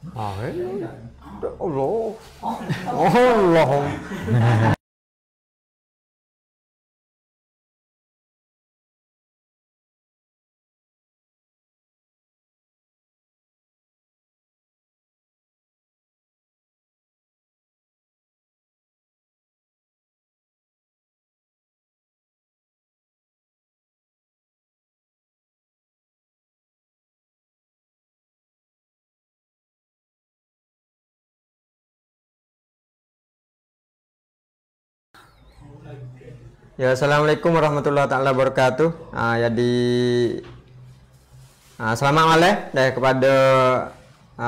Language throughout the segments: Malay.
Allah. Allah. Ya, assalamualaikum warahmatullahi taala wabarakatuh. Jadi selamat malam kepada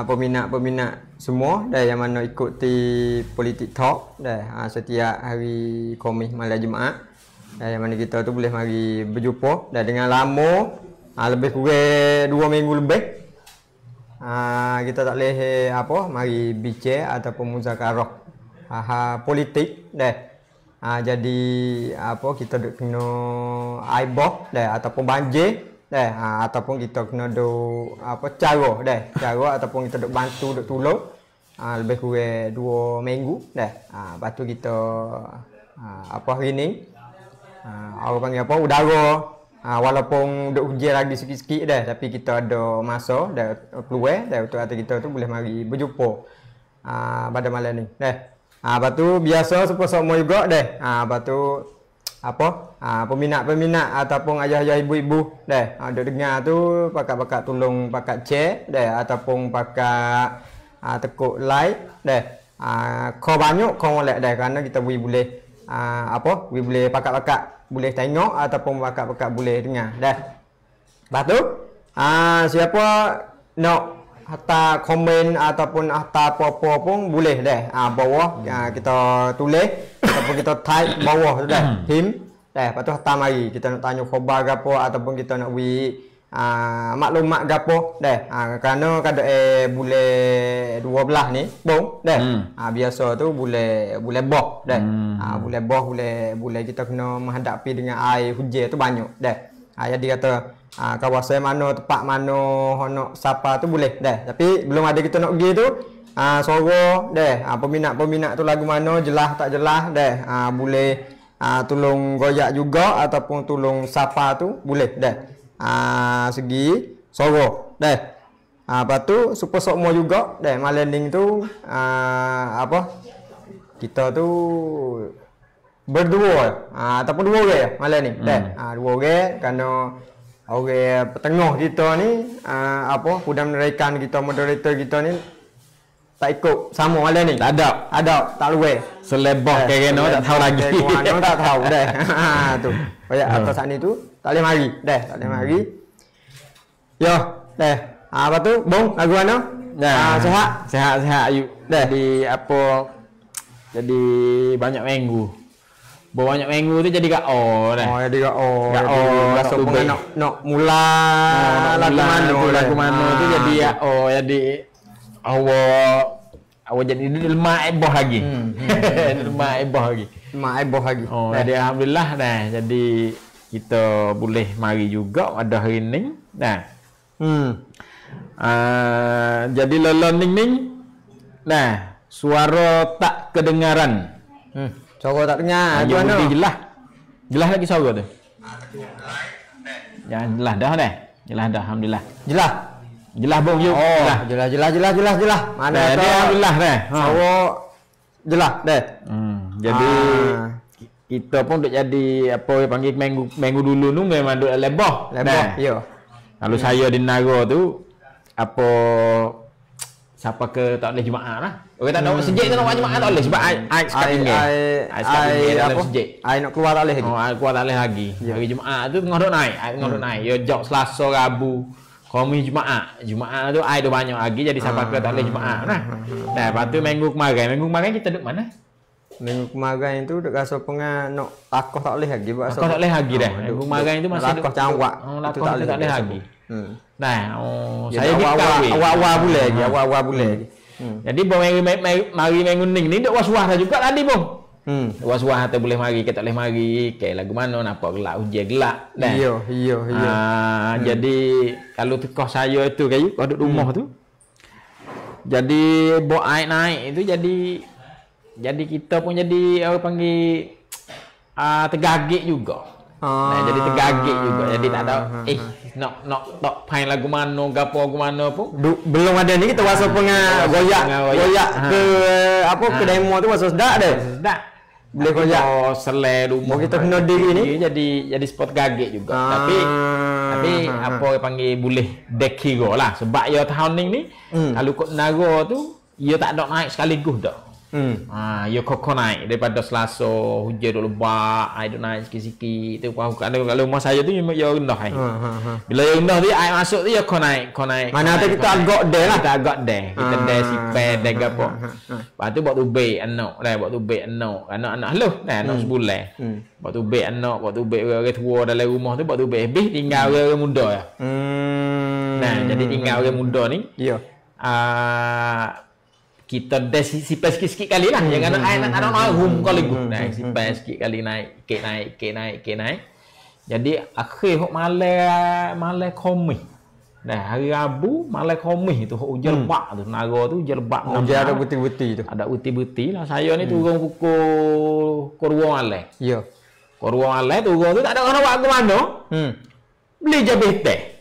peminat-peminat semua yang mana ikuti Politik Talk setiap hari Khamis malam Jumaat. Yang mana kita tu boleh mari berjumpa dengan lama lebih kurang 2 minggu lebih. Kita tak boleh mari bincang ataupun muzakarah politik jadi kita duk kena aibah ataupun banjir ataupun kita kena duk cara ataupun kita duk bantu duk tolong lebih kurang 2 minggu lepas tu kita hari ni orang panggil udara walaupun duk hujan lagi sikit-sikit tapi kita ada masa keluar untuk kita tu boleh mari berjumpa pada malam ni lepas tu biasa semua juga lepas tu peminat-peminat ataupun ayah-ayah ibu-ibu duk dengar tu pakat tolong pakat share ataupun pakat tekuk like kau banyak kau molek kerana kita boleh boleh pakat boleh tengok ataupun pakat boleh dengar lepas tu siapa nak hantar komen ataupun hantar apa-apa pun boleh bawah kita tulis ataupun kita type bawah tu him lepas tu hantar mari kita nak tanya khabar ke apa ataupun kita nak beri maklumat ke apa kerana kadang boleh 12 ni bong biasa tu boleh boh boleh kita kena menghadapi dengan air hujan tu banyak jadi kata kawasan mana tempat mana nak siapa tu boleh tapi belum ada kita nak pergi tu suara peminat-peminat tu lagu mana jelas tak jelas boleh tolong goyak juga ataupun tolong siapa tu boleh segi suara lepas tu super semua juga malam ni tu kita tu berdua ataupun 2 orang malam ni 2 orang kerana orang petengah kita ni pudam meneraikan kita moderator kita ni tak ikut sama malam ni tak tak luar selebah kerana tak tahu lagi tak tahu tu kayak atas saat ni tu tak boleh mari tak boleh mari yo apa tu bong lagu mana sehat ayuk jadi banyak minggu banyak minggu tu jadi KO jadi KO rasa pun nak mula lagu mana tu jadi jadi awak jadi lemah ebah lagi lemah ebah lagi jadi alhamdulillah jadi kita boleh mari juga pada hari ni jadi lelon ning suara tak kedengaran suara tak dengar tu mana jelas lagi suara tu ya jelas dah alhamdulillah jelas bong yuk jelas mana ada alhamdulillah suara jelas jadi kita pun duk jadi apa panggil minggu dulu tu memang duk lebah ya kalau saya di Nara tu siapa ke tak boleh Jumaat lah. Orang tak nak sejik tu nak buat Jumaat tak boleh sebab air sekat tinggi dalam sejik. Air nak keluar tak boleh lagi. Air keluar tak boleh lagi. Hari Jumaat tu tengah duk naik, air tengah duk naik. Ya jok Selasa, Rabu, Khamis, Jumaat. Jumaat tu air tu banyak lagi jadi siapa ke tak boleh Jumaat lah. Lepas tu minggu kemarin kita duk mana? Minggu kemarin tu duk rasa pengan nak takoh tak boleh lagi. Takoh tak boleh lagi dah. Minggu kemarin tu masih takoh cawak. Takoh tak boleh lagi. Saya awal boleh lagi. Jadi bang mari minggu ni duk was-was dah juga tadi bang. Was-was tak boleh mari, kita tak boleh mari. Kayak lagu mana nampak gelap, hujan gelap. Iya. Jadi kalau tekah saya tu kayu kau duduk rumah tu. Jadi bok air naik itu jadi kita pun jadi orang panggil tergagik juga. Jadi tergagik juga. Jadi tak ada nak tak pain lagu mana gapo mana pun. Belum ada ni kita wasa goyak ke apa ke demo tu wasa sedak dah. Sedak. Boleh goyak selai rumah kita kena diri ni jadi spot gagik juga. Tapi apa orang panggil boleh dekiro lah sebab ya tahun ni kalau kok Naga tu ia tak ada naik sekaligus dah. Ya kok naik daripada Selasa hujan duk lebat, air duk naik sikit-sikit tu kalau rumah saya tu ya rendah air. Bila ya rendah tu air masuk tu ya kok naik. Mana tu kita agak deh lah. Kita agak deh. Kita deh sipai deh gapo. Lepas tu buat tubik anak, buat tubik anak halus anak sebulan. Buat tubik anak, buat tubik orang tua dalam rumah tu buat tubik habis tinggal orang muda ya. Jadi tinggal orang muda ni. Ya. Kita dah sipai sikit-sikit kali lah. Jangan anak rum kali gu. Sipai sikit kali naik, naik. Jadi akhir hok malam Khamis. Hari Rabu malam Khamis tu hok hujan lebat tu. Naga tu hujan lebat. Hujan ada buti-buti tu. Ada buti-buti lah. Saya ni turun pukul 2 malam. Ya. Pukul 2 malam turun tu tak ada orang buat ke mana. Beli jabih teh.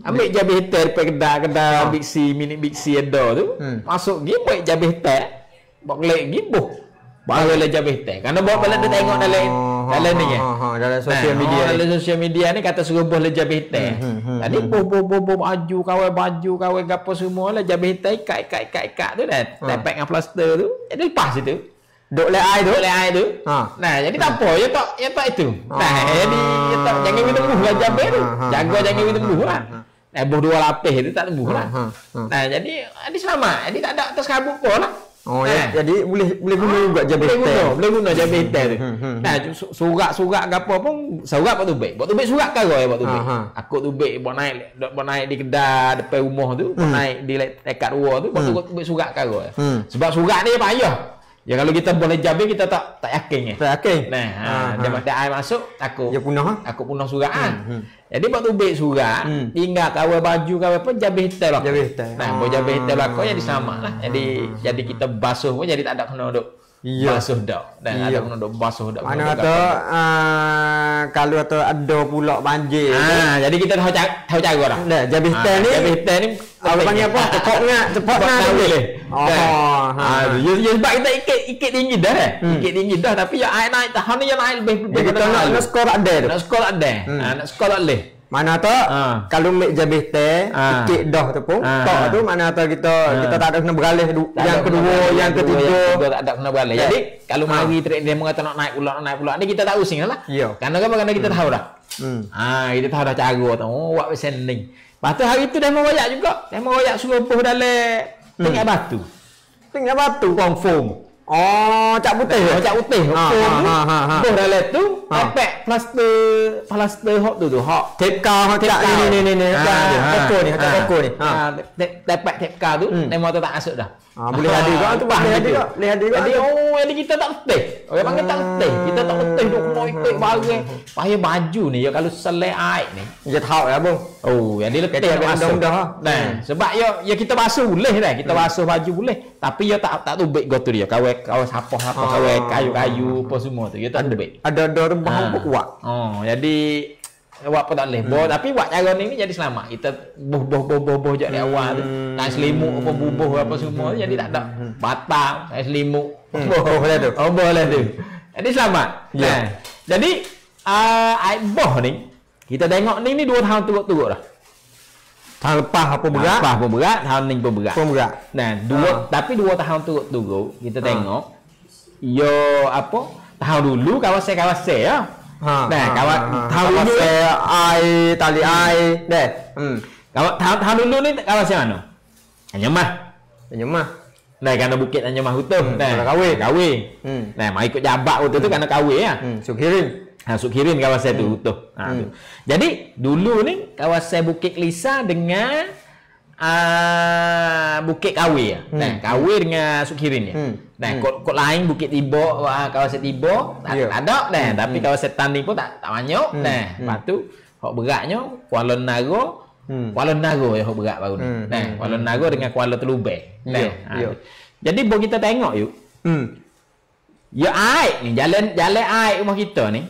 Ambil jabih teh daripada kedai Big C, mini Big C ada tu. Masuk pergi buat jabih teh. Buat kelek pergi buh. Barulah jabih teh. Kerana bawa balik dia tengok dalam ni kan. Dalam sosial media. Dalam sosial media ni kata suruh buh le jabih teh. Tadi buh baju, kawai gapo semua lah jabih teh ikat tu dah. Tepek dengan plaster tu. Jadi lepas situ. Duk le air tu. Jadi tak apa, ya tak itu. Jadi ya tak jangan minum buh lah jabih tu. Jaga jangan minum buh lah. Buh 2 lapis tu tak tumbuh lah. Jadi selamat. Jadi tak ada terserabut pun lah. Jadi boleh guna juga jabih teh. Boleh guna jabih teh tu. Surat apa pun surat buat tubik. Buat tubik surat karo buat tubik. Aku tubik buat naik di kedai depan rumah tu, buat naik di dekat luar tu, buat tubik surat karo. Sebab surat ni payah. Ya kalau kita boleh jabih kita tak yakin. Tak yakin. Dia air masuk takut. Ya punah. Aku punah surat kan. Jadi buat tubik surat, tinggal kawal baju kawal apa jabih teh lah. Jabih teh. Buat jabih teh lah kau jadi sama lah. Jadi kita basuh pun jadi tak ada kena duk. Basuh dak. Dan ada kena duk basuh dak. Mana kata kalau ada pula banjir. Jadi kita tahu cara dah. Dah jabih teh ni apa panggil apa? Cepatnya boleh. Ya sebab kita ikit tinggi dah. Ikit tinggi dah tapi ya air naik tahun ni ya naik lebih kita nak skor ada tu. Nak skor ada. Nak skor ada. Mana tu kalau make jabih teh ikit dah tu pun tok tu mana tu kita tak ada kena beralih yang kedua yang ketiga tak ada kena beralih. Jadi kalau mari dia mengata nak naik pula ni kita tak using lah. Kerana kita tahu dah. Kita tahu dah cara tu. Buat sending. Lepas tu hari tu dah mau royak juga. Dah mau royak suruh buh dalam tinggal batu. Tinggal batu confirm. Cak putih. Cak putih. Buh dalam tu tepek plaster hok tu hok tepka hok ni pokok ni tepek tepka tu demo tu tak masuk dah. Boleh ada juga tu boleh ada juga. Jadi kita tak letih. Orang panggil tak letih. Kita tak letih duk kena ikut barang. Payah baju ni ya kalau selai air ni. Ya tahu ya bang. Jadi letih masuk. Sebab ya kita basuh boleh dah. Kita basuh baju boleh. Tapi ya tak tubik go tu dia. Kawai sapah-sapah, kawai kayu-kayu apa semua tu. Ya tak tubik. Ada bahan kuat. Jadi buat apa tak boleh. Tapi buat cara ni jadi selamat. Kita boh je di awal tu. Kain selimut apa bubuh apa semua jadi tak ada. Batang, kain selimut. Boleh tu. Boleh tu. Jadi selamat. Jadi air boh ni kita tengok ni 2 tahun turut-turut dah. Tahun lepas apa berat? Lepas pun berat, tahun ni pun berat. Tapi 2 tahun turut-turut kita tengok yo apa? Tahun dulu kawasan-kawasan ya. Tahun dulu air tali air deh. Tahun dulu ni kawasan mana? Anyamah. Kerana bukit Anyamah utuh. Kawin. Mai ikut jabat waktu tu kerana kawin ya. Sukhirin kawasan tu utuh. Jadi dulu ni kawasan Bukit Kelisa dengan Bukit Kawi. Kawi dengan Sukhirin ni. Kod lain Bukit Tibok, kawasan Tibok tak ada tapi kawasan Tani pun tak banyak. Lepas tu hok beratnya Kuala Naga Kuala Nago yang berat baru ni. Nah, Kuala Nago dengan Kuala Telubek. Nah. Jadi bo kita tengok yuk. Ya air ni jalan air rumah kita ni.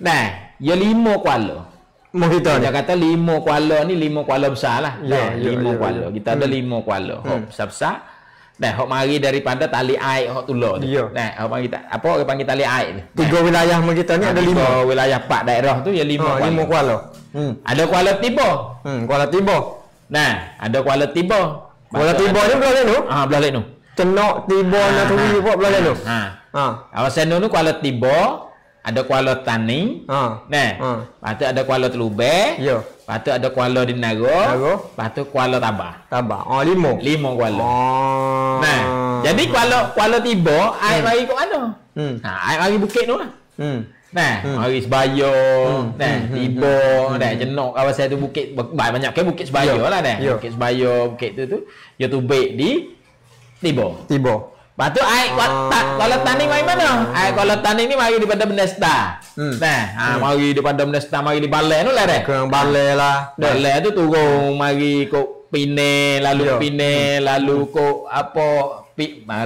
Nah, ya 5 kuala. Rumah kita ni. Dia kata 5 kuala ni 5 kuala besar lah. Ya, 5 kuala. Kita ada 5 kuala. Hok besar-besar. Nah, hok mari daripada tali air hok tulur tu. Nah, hok mari apa orang panggil tali air tu. 3 wilayah rumah kita ni ada 5. Wilayah 4 daerah tu ya 5 kuala. 5 kuala. Ada Kuala Tiba. Kuala Tiba. Nah, ada Kuala Tiba. Kuala Tiba ni belah lain tu. Belah lain tu. Tenok Tiba Naturi buat belah lain tu. Kawasan tu Kuala Tiba, ada Kuala Tani. Nah. Lepas tu ada Kuala Telubek. Ya. Lepas tu ada Kuala Dinago. Lepas tu Kuala Tabah. 5 kuala. Nah, jadi Kuala Tiba air mari kat mana? Air mari bukit tu lah. Nah, mari Sebaya, nah, Tiba, nah, jenok kawasan tu bukit banyak ke bukit Sebaya lah dah. Bukit Sebaya, bukit tu ya tubik di Tiba. Lepas tu air Kuala Tani mari mana? Air Kuala Tani ni mari daripada Bendesta. Nah, mari daripada Bendesta mari di Balai tu lah dah. Ke Balai lah. Balai tu turun mari kok Pineh, lalu Pineh, lalu kok apa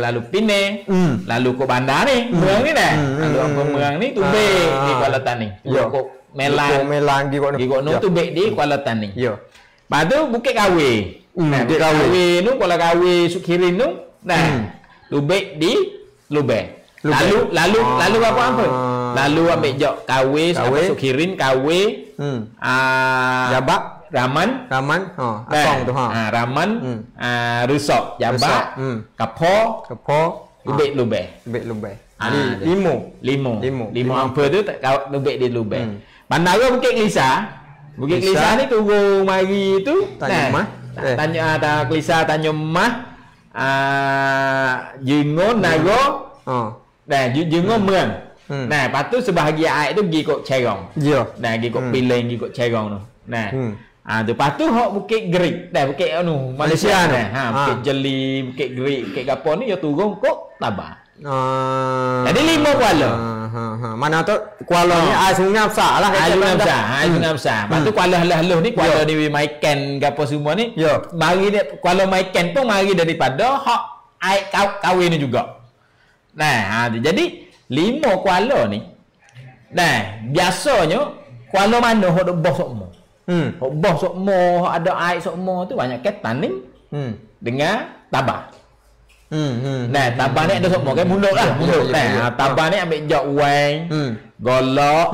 lalu Pineh, lalu kok bandar ni, Merang ni dah. Lalu apa Merang ni tubik di Kuala Tani. Kok Melang kok no tubik di Kuala Tani. Ya. Lepas tu Bukit Kawe. Bukit Kawe tu Kuala Kawe Sukirin tu. Nah, Lubek di Lubek. Lalu apa? Lalu ambil jok Kawe, Sukirin, Kawe, Jabak, Raman, Asong tu Raman, Rusok, Jabak, Kapo, Lubek. 5 ampere tu Lubek di Lubek. Bandara Bukit Kelisa. Bukit Kelisa ni turun mari tu Tanya Kelisa Tanjung Mah, Jengon Nago. Nah, Jengon Merang. Nah, lepas tu sebahagian air tu pergi kok Cerong. Nah, pergi kok Piling, pergi kok Cerong tu. Nah. Lepas tu hok Bukit Gerik. Dah Bukit Malaysia tu. Bukit Jeli, Bukit Gerik, Bukit Gapo ni dia turun kok Tabah. Jadi 5 kuala. Mana tu kuala ni air sungai besar lah. Air sungai besar. Lepas tu kuala haluh ni kuala di Maiken gapo semua ni. Mari dia kuala Maiken pun mari daripada hak air Kawe ni juga. Nah, jadi 5 kuala ni. Nah, biasanya kuala mana hok boh sokmo. Hok boh sokmo, hok ada air sokmo tu banyak ketan ni. Dengan Tabah. Nah, Tabah ni ada sokmo kan mulut lah. Nah, Tabah ni ambil jok wang, golok,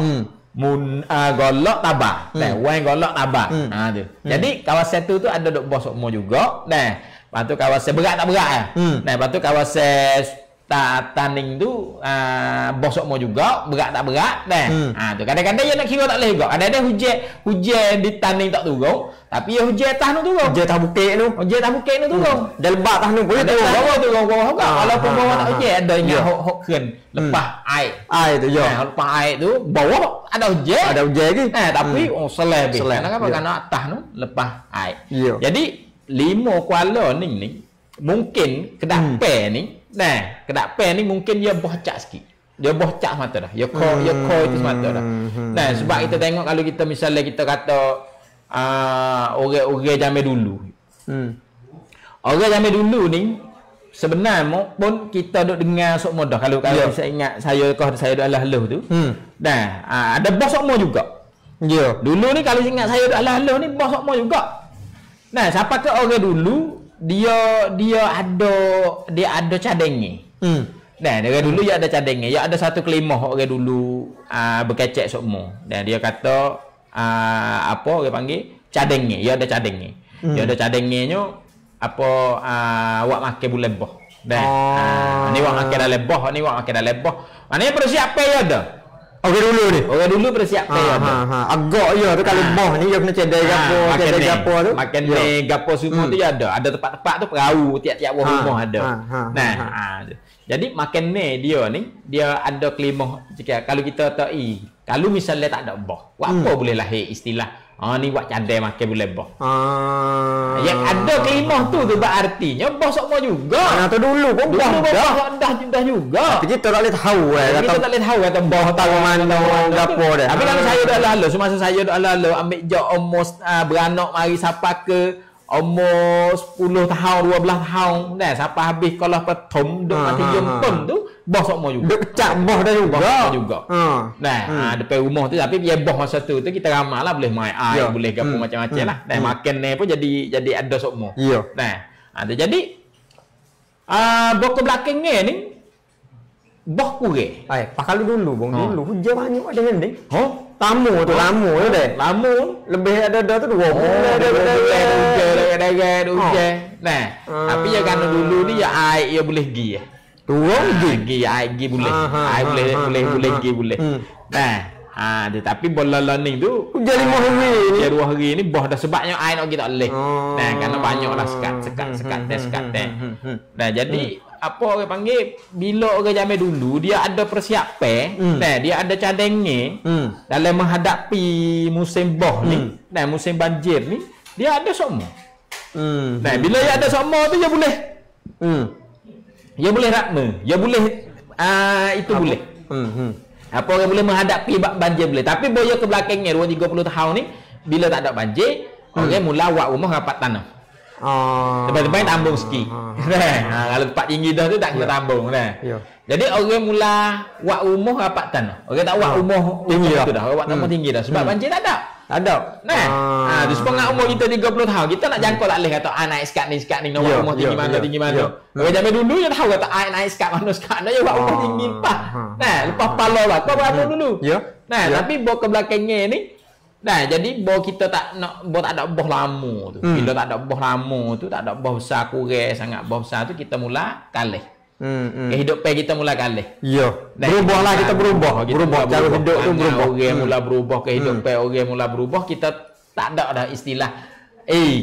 golok Tabah. Nah, wang golok Tabah. Tu. Jadi kawasan tu ada dok boh sokmo juga. Nah, lepas tu kawasan berat tak berat ah. Nah, lepas tu kawasan Taning tu bosok mau juga berat tak berat dah. Tu kadang-kadang dia nak kira tak boleh juga. Kadang-kadang hujan di Taning tak turun, tapi ya hujan atas tu turun. Hujan atas bukit tu. Hujan atas bukit tu turun. Dia lebat atas tu boleh turun. Bawah juga. Walaupun bawah tak hujan ada yang hok keren lepas air. Air tu ya. Lepas air tu bawah ada hujan. Ada hujan lagi. Tapi seleb. Kenapa? Kerana atas tu lepas air. Jadi 5 kuala ni mungkin kedapai ni. Nah, kedapai ni mungkin dia bocak sikit. Dia bocak semata dah. Dia core itu semata dah. Nah, sebab kita tengok kalau kita misalnya kita kata orang-orang zaman dulu. Orang zaman dulu ni sebenarnya pun kita duk dengar sok modah kalau saya ingat saya duk alah-alah tu. Nah, ada bos sokmo juga. Dulu ni kalau ingat saya duk alah-alah ni bos sokmo juga. Nah, siapa ke orang dulu dia ada cadengnya. Nah, dia dulu dia ada cadengnya. Dia ada satu kelimah orang dulu berkecek sokmo. Dan dia kata apa orang panggil cadengnya. Dia ada cadengnya. Dia ada cadengnya apa awak makan bulan boh. Dan ni awak makan dalam boh, ni awak makan dalam boh. Maknanya persiapan dia ada. Orang dulu ni. Orang dulu persiapan dia ada. Agak ya tu kalau boh ni dia kena cedai gapo tu. Makan ni gapo semua tu dia ada. Ada tempat-tempat tu perahu tiap-tiap rumah ada. Nah, jadi makan ni dia ada kelimah. Kalau kita tak kalau misalnya tak ada boh, apa boleh lahir istilah Ni buat cadai makan boleh boh. Yang Ah. ada kelimah tu berartinya boh sokmo juga. Mana tu dulu pun Dulu boh boh dah. dah juga. Tapi kita tak boleh tahu Kita kata tak boleh tahu kata boh tahu mana gapo dah. Tapi kalau saya dah lalu, semasa saya dah lalu ambil job almost beranak mari siapa ke almost 10 tahun, 12 tahun dah siapa habis kalau petom duk mati jempun tu boh sokmo juga. Duk kecak boh dah juga. Boh sokmo juga. Ha. Depan rumah tu tapi dia boh masa tu kita ramai lah boleh main air, Ya. boleh gapo macam-macam lah. Dan makan ni pun jadi ada sokmo. Ya. Jadi boh ke belakang ni boh kurang. Pakal dulu bang, dulu hujan banyak ada ni. Tamu tu lama tu deh. Lama Lebih ada tu 2 bulan hujan. Tapi jangan dulu ni ya air ya boleh pergi. Air pergi boleh. Air boleh pergi boleh. Tetapi bola learning tu hujan 5 hari ni. 2 hari ni boh dah sebabnya air nak kita boleh. Kerana banyaklah sekat. Jadi apa orang panggil bila orang zaman dulu dia ada persiapan, dia ada cadangnya dalam menghadapi musim boh ni dan musim banjir ni dia ada semua. Bila dia ada semua tu dia boleh. Dia boleh rakma, dia boleh itu apa? Boleh. Apa orang boleh menghadapi banjir boleh. Tapi boya ke belakangnya 20-30 tahun ni bila tak ada banjir, orang mula buat rumah rapat tanah. Tempat-tempat tambung sikit. Kalau tempat tinggi dah tu tak kena tambung dah. Jadi orang mula buat rumah rapat tanah. Orang tak buat rumah tinggi tu dah. Orang buat rumah tinggi dah sebab banjir tak ada. Ada. Tu sebab umur kita 30 tahun kita nak jangkau tak boleh kata naik sekat ni nak buat rumah tinggi mana. Orang zaman dulu dia tahu kata naik sekat mana sekat dia buat rumah tinggi lepas. Lepas pala lah kau berapa dulu. Tapi bawa ke belakangnya ni jadi boh kita tak ada boh lama tu. Bila tak ada boh lama tu, tak ada boh besar kurang sangat boh besar tu kita mula kalah. Kehidupan kita mula kalah. Berubahlah kita berubah. Cara hidup tu berubah. Orang mula berubah, kehidupan orang mula berubah, kita tak ada dah istilah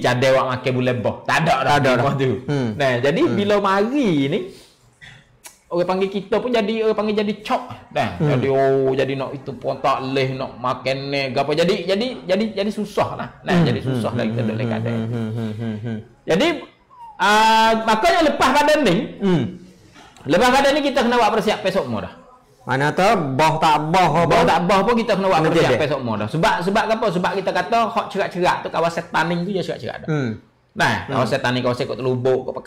cadai awak makan bulan boh. Tak ada dah tu. Jadi bila mari ni orang panggil kita pun jadi orang panggil jadi cok dah. Jadi nak itu pun tak leh nak makan ni gapo jadi susah lah. Jadi susah lah kita dalam keadaan. Jadi makanya lepas pada ni kita kena buat persiapan semua dah. Mana tu boh tak pun kita kena buat persiapan semua dah. Sebab apa? Sebab kita kata hok cerak-cerak tu kawasan taning tu je cerak-cerak dah. Kawasan tani kawasan kot telubuk kot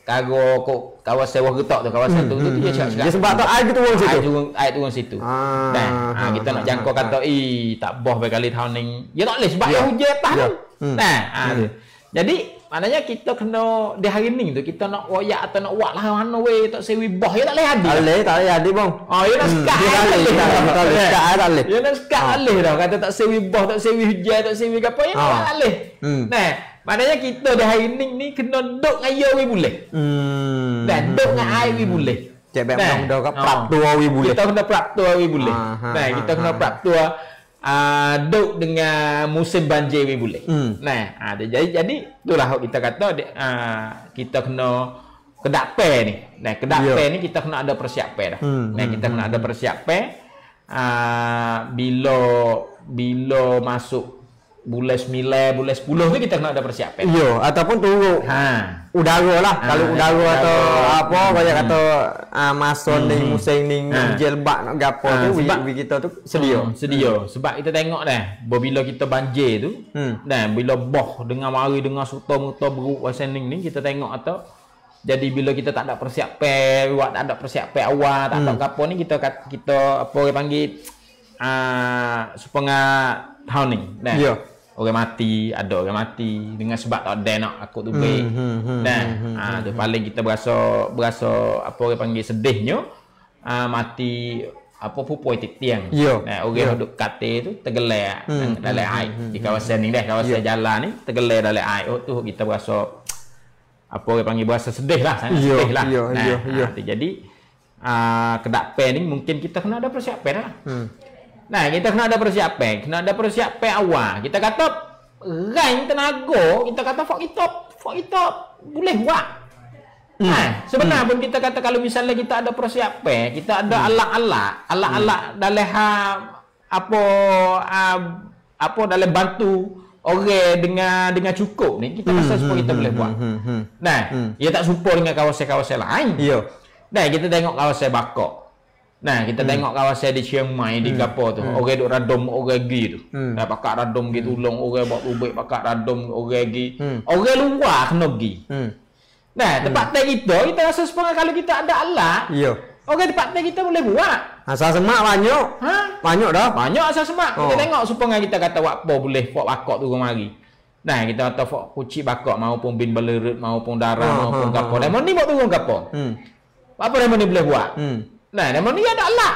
karo kot kawasan wah getok tu kawasan tu dia cerak-cerak. Sebab tu air turun situ. Air turun situ. Kita nak jangkau kata tak boh berkali tahun ni. Ya tak boleh sebab hujan atas tu. Jadi maknanya kita kena di hari ni tu kita nak royak atau nak buat lah mana weh tak sewi boh ya tak boleh jadi. Tak boleh jadi bang. Ya nak sekat. Tak boleh. Ya nak sekat boleh dah kata tak sewi boh tak sewi hujan tak sewi apa ya tak boleh. Maknanya kita dah hari ni kena duk dengan air we boleh. Dan duk dengan air we boleh. Cek bang dah kat prap tua we boleh. Kita kena prap tua we boleh. Kita kena prap tua duk dengan musim banjir we boleh. Jadi itulah kita kata kita kena kedapan ni. Kedapan ni kita kena ada persiapan dah. Kita kena ada persiapan bila masuk bulan 9, bulan 10 tu kita kena ada persiapan. Ataupun tunggu udara lah. Kalau udara atau apa kaya kata masa ni musim ni hujan lebat nak gapo tu kita tu sedia. Sebab kita tengok dah bila kita banjir tu bila boh dengan mari dengan serta-merta beruk kawasan ni kita tengok atau jadi bila kita tak ada persiapan, tak ada persiapan awal, tak ada gapo ni kita apa orang panggil sepengah tahun ni. Orang mati, ada orang mati dengan sebab tak ada nak aku tu baik. Tu paling kita berasa apa orang panggil sedihnya mati apa pupui tiang. Orang duduk kate tu tergelar dalam air di kawasan ni dah, kawasan jalan ni tergelar dalam air. Tu kita berasa apa orang panggil berasa sedih lah, sangat sedih lah. Jadi kedapan ni mungkin kita kena ada persiapan lah. Kita kena ada persiapan awal. Kita kata rank tenaga, kita kata fak kita boleh buat. Sebenarnya pun kita kata kalau misalnya kita ada persiapan, kita ada alat-alat dalam apa apa dalam bantu orang dengan cukup ni, kita rasa supaya kita boleh buat. Nah, ia tak serupa dengan kawasan-kawasan lain. Ya. Nah, kita tengok kawasan Bakok. Nah, kita tengok kawasan di Chiang Mai di gapo tu. Orang duk radom orang gi tu. Dah pakak radom gi tolong orang bawa ubek pakak radom orang gi. Orang luar kena gi. Nah, tempat kita rasa sepanjang kalau kita ada alat. Ya. Orang tempat kita boleh buat. Asal semak banyak. Ha? Banyak dah. Banyak asal semak. Kita tengok supaya kita kata apa boleh fok bakok tu mari. Nah, kita kata fok kucing bakok maupun bin belerut maupun darah maupun gapo. Demo ni buat turun gapo. Apa demo ni boleh buat? Nah, demo ni ada alat.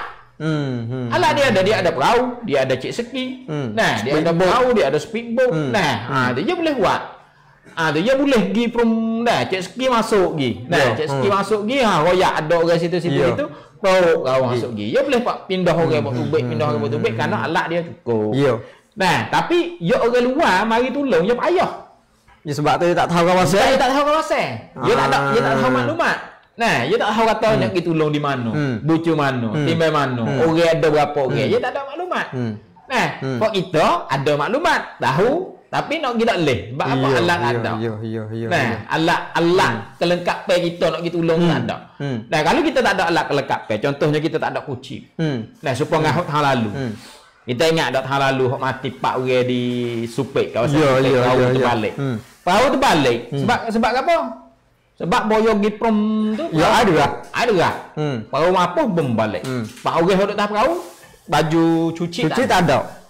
Alat dia ada perahu, dia ada cik ski. Nah, dia ada perahu, dia ada speedboat. Nah, dia boleh buat. Dia boleh pergi cik ski masuk pergi. Nah, cik ski masuk pergi, royak ada orang situ-situ itu, baru kau masuk pergi. Dia boleh pindah orang buat tubik, pindah orang buat tubik kerana alat dia cukup. Ya. Nah, tapi yo orang luar mari tolong dia payah. Ya sebab tu dia tak tahu kawasan. Dia tak tahu kawasan. Dia tak tahu maklumat. Nah, dia tak tahu kata nak pergi tolong di mana, bucu mana, timbai mana, orang ada berapa orang. Dia tak ada maklumat. Nah, kok kita ada maklumat, tahu tapi nak pergi tak boleh. Sebab apa alat ada. Nah, alat kelengkapan kita nak pergi tolong tak ada. Nah, kalau kita tak ada alat kelengkapan, contohnya kita tak ada kucing. Nah, supaya tahun lalu. Kita ingat dak tahun lalu hok mati 4 orang di Supek kawasan perahu terbalik. Perahu terbalik sebab apa? Sebab boyo giprom tu. Ya ada lah. Ada lah. Perahu apa bom balik. Pak orang hok dak perahu baju cuci tak ada.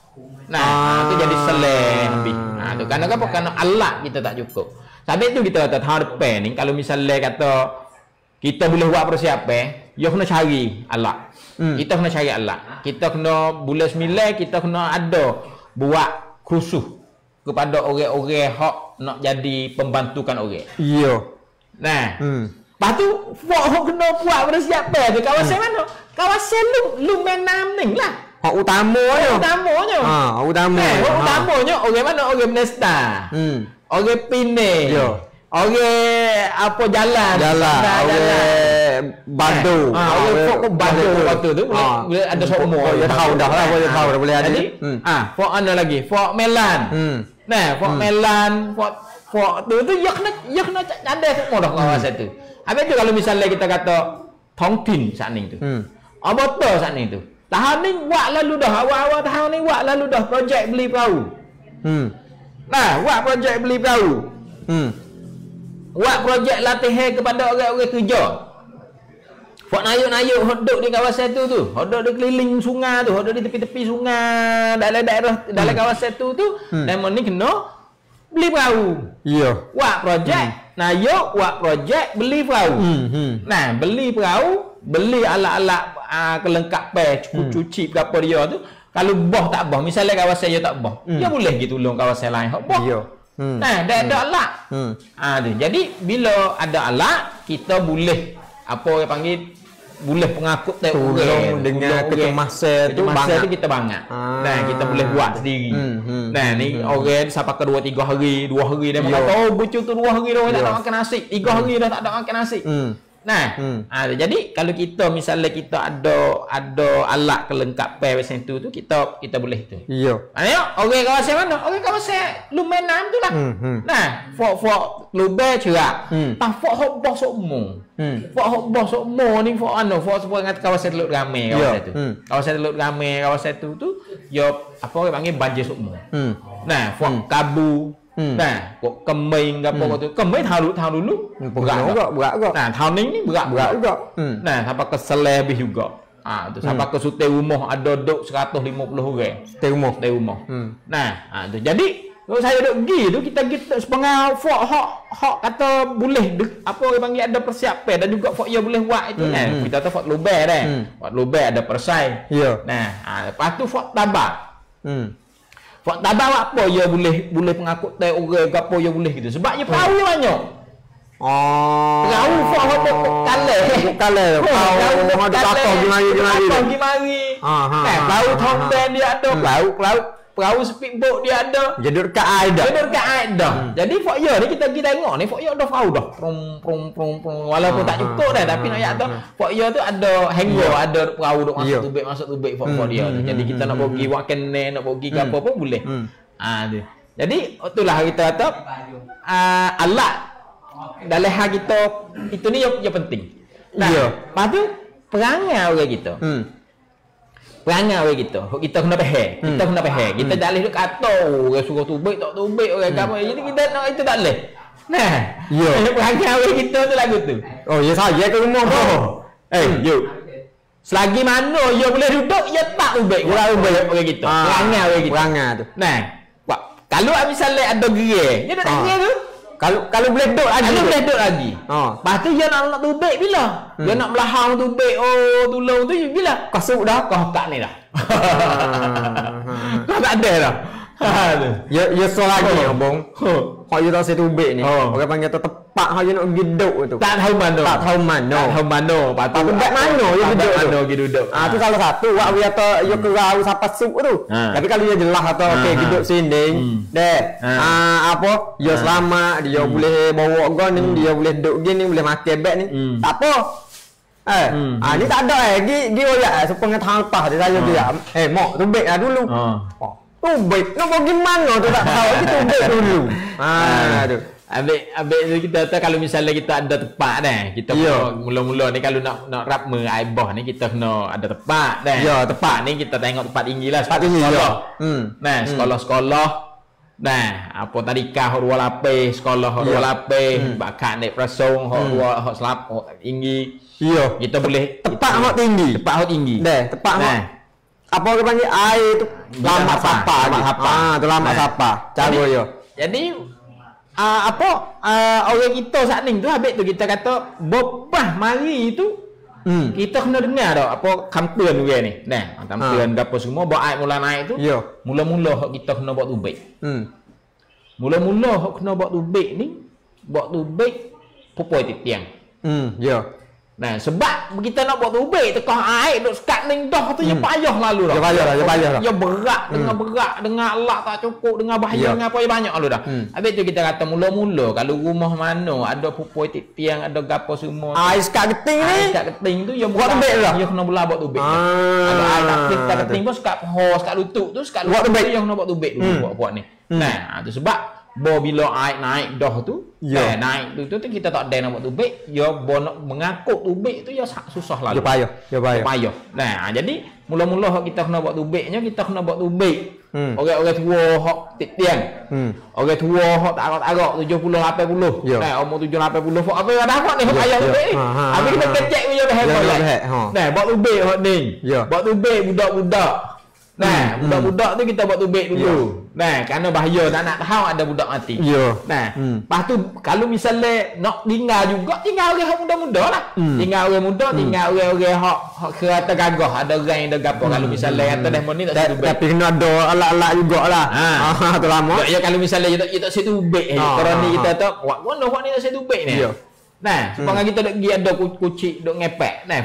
Nah, itu jadi seleh habis. Tu kerana apa? Kerana alat kita tak cukup. Sebab itu kita kata tahun depan ni kalau misalnya kata kita boleh buat persiapan, you kena cari alat. Kita kena cari alat. Kita kena bulan 9 kita kena ada buat kursus kepada orang-orang hak nak jadi pembantukan orang. Ya. Nah, lepas tu hak kena buat persiapan tu kawasan mana? Kawasan lu Menam ni lah. Hak utamanya. Utamanya orang mana? Orang Menesta. Orang Pinang. Ya. Orang apa jalan. Badu. Orang badu waktu tu boleh ada semua. Dia tahu dah lah, boleh tahu dah boleh ada. Fok ana lagi, Fok Melan. Nah, Fok Melan, Fok tu dia kena ada semua dah kawasan tu. Habis tu kalau misalnya kita kata Tongtin saat ni tu. Betul saat ni tu. Tahun ni buat lalu dah, awal-awal tahun ni buat lalu dah projek beli perahu. Nah, buat projek beli perahu. Buat projek latihan kepada orang-orang kerja. Hok nayuk-nayuk hok duk di kawasan tu. Hok duk di keliling sungai tu, hok duk di tepi-tepi sungai dalam kawasan tu. Dan ni kena beli perahu. Ya. Buat projek, nayuk buat projek beli perahu. Nah, beli perahu, beli alat-alat kelengkapan cuci berapa dia tu. Kalau boh tak boh, misalnya kawasan dia tak boh, dia boleh pergi tolong kawasan lain hok boh. Ya. Nah, dia ada alat. Jadi bila ada alat, kita boleh apa orang panggil boleh pengakut tolong dengan kecemasan tu kita bangat. Nah, kita boleh buat sendiri. Nah, ni orang sampai ke 2-3 hari, 2 hari dia kata bucu tu 2 hari dah tak ada makan nasi. 3 hari dah tak ada makan nasi. Nah, jadi kalau kita misalnya kita ada alat kelengkapan macam tu kita boleh tu. Ya. Ayo, orang kawasan mana? Orang kawasan Lumenam tu lah. Nah, fok Lubang cerak. Fok hok boh semua. Fok hok boh semua ni fok sepoi dengan kawasan Teluk Ramai kawasan tu. Kawasan Teluk Ramai kawasan tu yo apa orang panggil banjir semua. Nah, fok Kabu. Nah, kok kemeng apa tu? Kemeng tahun dulu berat juga. Nah, tahun ni berat juga. Nah, sampai ke Seleh habis juga. Tu sampai ke Sute Rumah ada duk 150 orang. Sute Rumah. Nah, tu jadi kalau saya duk pergi tu kita sepengah fok hok kata boleh apa orang panggil ada persiapan dan juga fok dia boleh buat itu kan. Kita tahu fok Lubang dah. Fok Lubang ada persai. Nah, lepas tu fok Tabak. Fok Tabak apa dia boleh pengakut tai orang ke apa dia boleh gitu. Sebab dia perahu banyak. Perahu fok kalai. Perahu gimari. Nah, perahu Thomben dia ada perahu perahu speedboat dia ada. Jadi dekat air dah. Dia dekat air dah. Jadi Fok Yo ni kita pergi tengok ni Fok Yo ada perahu dah. Prong. Walaupun tak cukup dah tapi nak yak tu Fok Yo tu ada hangar, ada perahu duk masuk tubik Fok dia tu. Jadi kita nak pergi buat kene, nak pergi ke apa pun boleh. Tu. Jadi itulah kita kata alat dalam hal kita itu ni yang penting. Nah, lepas tu perangai orang kita. Perangai orang kita kena faham. Kita tak boleh duk kata orang suruh tubik tak tubik orang apa. Jadi kita nak itu tak boleh. Nah, perangai orang kita tu lagu tu. Oh, ya saya ke rumah tu. Yo. Selagi mana dia boleh duduk, dia tak tubik. Orang kita. Perangai orang kita. Perangai tu. Nah, kalau misalnya ada gerai, dia tak gerai tu. Kalau boleh duduk lagi. Lepas tu dia nak tubik bila? Dia nak melahang tubik, tulung tu bila? Kasut dah. Kau tak ni dah. Kau tak ada dah. Ya so lagi abang. Hak you tak tubik ni. Orang panggil tu tepat hak you nak pergi duduk tu. Tak tahu mana. Lepas tu dekat mana you duduk. Tu salah satu wak you kata you kerau sampai suk tu. Tapi kalau dia jelas atau okey duduk sini deh. Apa? You selamat, dia boleh bawa gon ni, dia boleh duduk gini, boleh makan beg ni. Tak apa. Ni tak ada gi oyak sepengah tahun lepas dia dia. Mak tubik lah dulu. Tubik, nak pergi mana tu tak tahu. Kita tubik dulu. Tu. Habis tu kita kata kalau misalnya kita ada tempat dah. Kita mula-mula ni kalau nak rapme air bah ni kita kena ada tempat dah. Ya, tempat ni kita tengok tempat tinggi lah. Tempat tinggi sekolah. Nah, sekolah-sekolah. Nah, apa tadika hok 2 lapis, sekolah hok 2 lapis, bakat naik prasong hok 2 hok selap hok tinggi. Ya, kita boleh tempat hok tinggi. Tempat hok tinggi. Dah, tempat hok apa orang panggil air tu lama sapa. Tu lama sapa. Cara yo. Jadi orang kita saat ni tu habis tu kita kata bopah mari tu kita kena dengar dah apa kampuan dia ni. Nah, kampuan gapo semua buat air mula naik tu. Mula-mula hak kita kena buat tubik. Mula-mula hak kena buat tubik ni, buat tubik pupoi tiang. Nah, sebab kita nak buat tubik tekah air duk sekat ning dah tu dia payah lalu dah. Dia payah dah. Dia berat dengan alat tak cukup, dengan bahaya dengan apa banyak lalu dah. Habis tu kita kata mula-mula kalau rumah mana ada pupoi tiang, ada gapo semua. Air sekat geting ni. Sekat geting tu dia buat tubik dah. Dia kena buat tubik. Ada air tak geting pun sekat sekat lutut tu, sekat lutut tu yang kena buat tubik dulu buat ni. Nah, tu sebab bila air naik dah tu, naik tu kita tak ada nak buat tubik, nak mengangkut tubik tu susah lalu. Dia payah. Nah, jadi mula-mula kita kena buat tubiknya, kita kena buat tubik. Orang tua hok tiang. Orang tua hok tak agak 70 80. Nah, umur 70 80 hok apa dah hok ni hok payah tubik. Habis kita kecek punya dah hebat. Nah, buat tubik hok ni. Buat tubik budak-budak. Nah, budak-budak tu kita buat tubik dulu. Nah, kerana bahaya tak nak tahu ada budak mati. Nah, lepas tu kalau misalnya nak tinggal juga, tinggal orang muda-muda lah. Tinggal orang muda, tinggal orang hak kereta gagah, ada orang yang ada gapo. Kalau misalnya kata dah ni tak tubik. Tapi kena ada alat-alat jugalah. Tu lama. Ya kalau misalnya kita tak tubik kerana ni kita tu, mana hak ni tak tubik ni. Nah, supaya kita duk pergi ada kucing duk ngepek. Nah,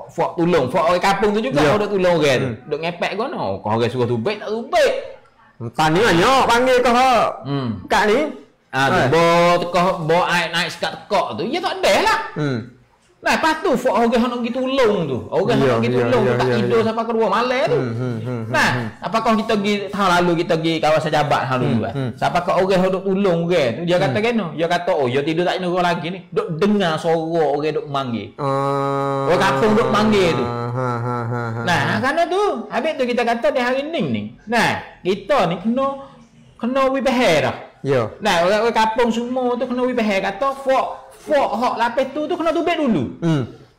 fok tulung, fok orang kampung tu juga duk tulung orang. Duk ngepek kono. Kau orang suruh tubik tak tubik. Tani banyak panggil kau hak. Kak ni. Bo air naik sekat tekak tu, ya tak ada lah. Nah, lepas tu fok orang nak pergi tolong tu. Orang nak pergi tolong tu tak tidur sampai ke rumah malam tu. Nah, apakah kita pergi tahun lalu kita pergi kawasan Jabat tahun dulu kan. Siapa ke orang duk tolong orang tu dia kata kena. Dia kata dia tidur tak tidur lagi ni. Duk dengar suara orang duk manggil. Orang kampung duk manggil tu. Nah, kerana tu habis tu kita kata di hari ni. Nah, kita ni kena wibahir dah. Nah, orang kampung semua tu kena wibahir kata fok hak lapis tu kena tubik dulu.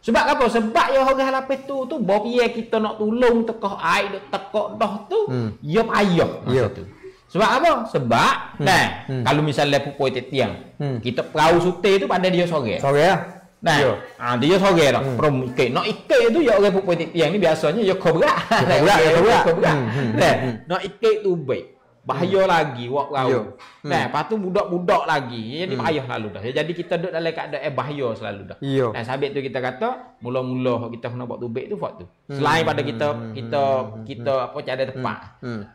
Sebab apa? Sebab yang orang lapis tu bawa piye kita nak tolong tekah air duk tekak dah tu, dia payah masa tu. Sebab apa? Sebab kalau misalnya pupoi tiang, kita perahu sute tu pada dia sore. Sore lah. Nah, dia sore dah. Prom ikat. Nak ikat tu ya orang pupoi tiang ni biasanya dia kau berat. Kau berat. Nah, nak ikat tubik. bahaya lagi wak Yo. perahu. Nah, lepas tu budak-budak lagi. Jadi payah lalu dah. Jadi kita duduk dalam keadaan bahaya selalu dah. Yo. Nah, sabit tu kita kata mula-mula kita kena buat tubik tu fak tu. Selain pada kita apa cari tempat.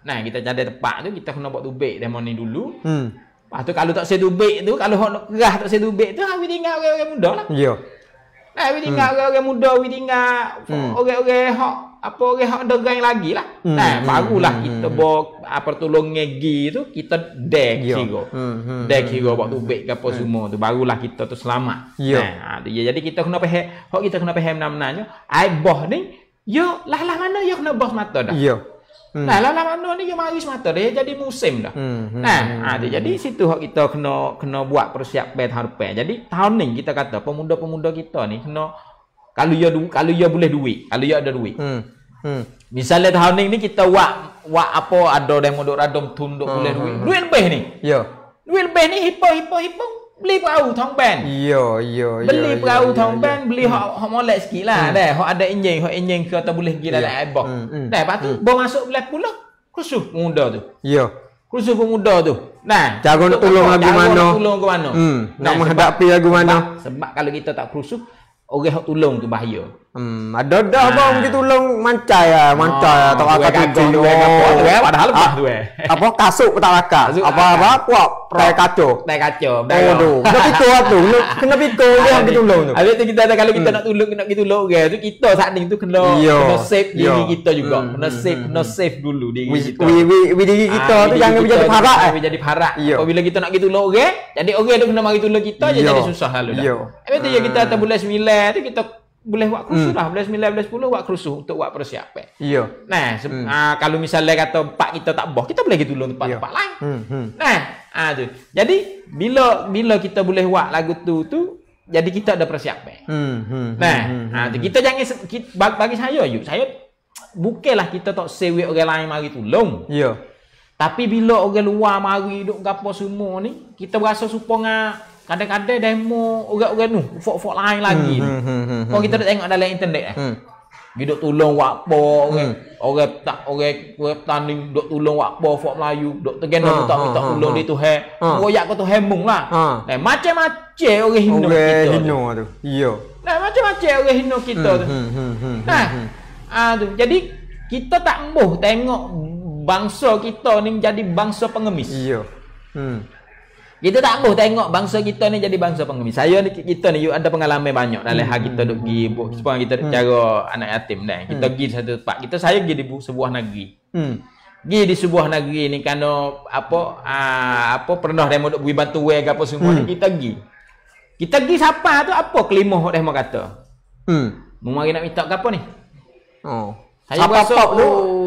Nah, kita cari tempat tu kita kena buat tubik demo ni dulu. Lepas tu kalau tak setubik tu, kalau hok nak kerah tak setubik tu, we tinggal orang-orang muda lah. Yo. Nah, we tinggal orang-orang muda, we tinggal orang-orang hok apa orang hok derang lagi lah. Nah, barulah kita bawa pertolongan ngegi tu kita dek kira. Dek kira buat tubik ke apa semua tu barulah kita tu selamat. Nah, jadi kita kena faham, hok kita kena faham benar-benarnya, ai boh ni yo lah mana yo kena bos mata dah. Yo. Nah, lah mana ni yo mari semata dah jadi musim dah. Nah, jadi situ hok kita kena buat persiapan tahun depan. Jadi tahun ni kita kata pemuda-pemuda kita ni kena kalau ya boleh duit, kalau ya ada duit. Misalnya tahun ni kita buat apa ada demo duk radom tunduk boleh duit. Duit lebih ni. Yo. Duit lebih ni hipo beli perahu thong ban. Yo. Beli perahu thong ban, beli hok molek sikit lah dah. Hok ada enjin ke atau boleh pergi dalam air bah. Dah lepas tu bawa masuk belah pula khusus pemuda tu. Yo. Khusus pemuda tu. Nah, cara nak tolong lagu mana? Tolong ke mana? Nak menghadapi lagu mana? Sebab kalau kita tak khusus orang hok tolong tu bahaya. Ada bang kita tolong mancai tak akan tu. Padahal lepas tu Apa kasut tak akak. Apa kuat perai kacau. Aduh. Kena pikul tu. Kena pikul dia kita tolong tu. Habis tu kita ada kalau kita nak pergi tolong orang tu kita saat ni tu kena save diri kita juga. Kena save dulu diri kita. Diri kita tu jangan jadi parak. Jadi parak. Apabila kita nak pergi tolong orang, jadi orang tu kena mari tolong kita jadi susah lalu dah. Habis tu kita atas bulan 9 tu kita boleh buat kerusuh lah. Bulan 9, bulan 10 buat kerusuh untuk buat persiapan. Nah, kalau misalnya kata pak kita tak boh, kita boleh pergi tolong tempat-tempat lain. Nah, tu. Jadi bila kita boleh buat lagu tu jadi kita ada persiapan. Nah, tu kita jangan bagi saya bukanlah kita tak sewek orang lain mari tolong. Tapi bila orang luar mari duk gapo semua ni, kita berasa supaya kadang-kadang demo orang-orang nu fok lain lagi. Kau kita dah tengok dalam internet Dia duk tolong wak po orang tanding duk tolong wak po fok Melayu, duk tegen minta tolong di Tuhan. Royak ke Tuhan mung lah. Macam-macam orang hina kita. Tu. Nah, macam-macam orang hina kita tu. Nah, tu. Jadi kita tak embuh tengok bangsa kita ni jadi bangsa pengemis. Kita tak boleh tengok bangsa kita ni jadi bangsa pengemis. Kita ni ada pengalaman banyak dalam hal kita duk pergi sebab kita cara anak yatim dah. Kita pergi satu tempat. Saya pergi di sebuah negeri. Pergi di sebuah negeri ni kerana apa pernah demo duk bagi bantuan ke apa semua ni kita pergi. Kita pergi siapa tu apa kelimah demo kata. Mari nak minta ke apa ni? Saya berasa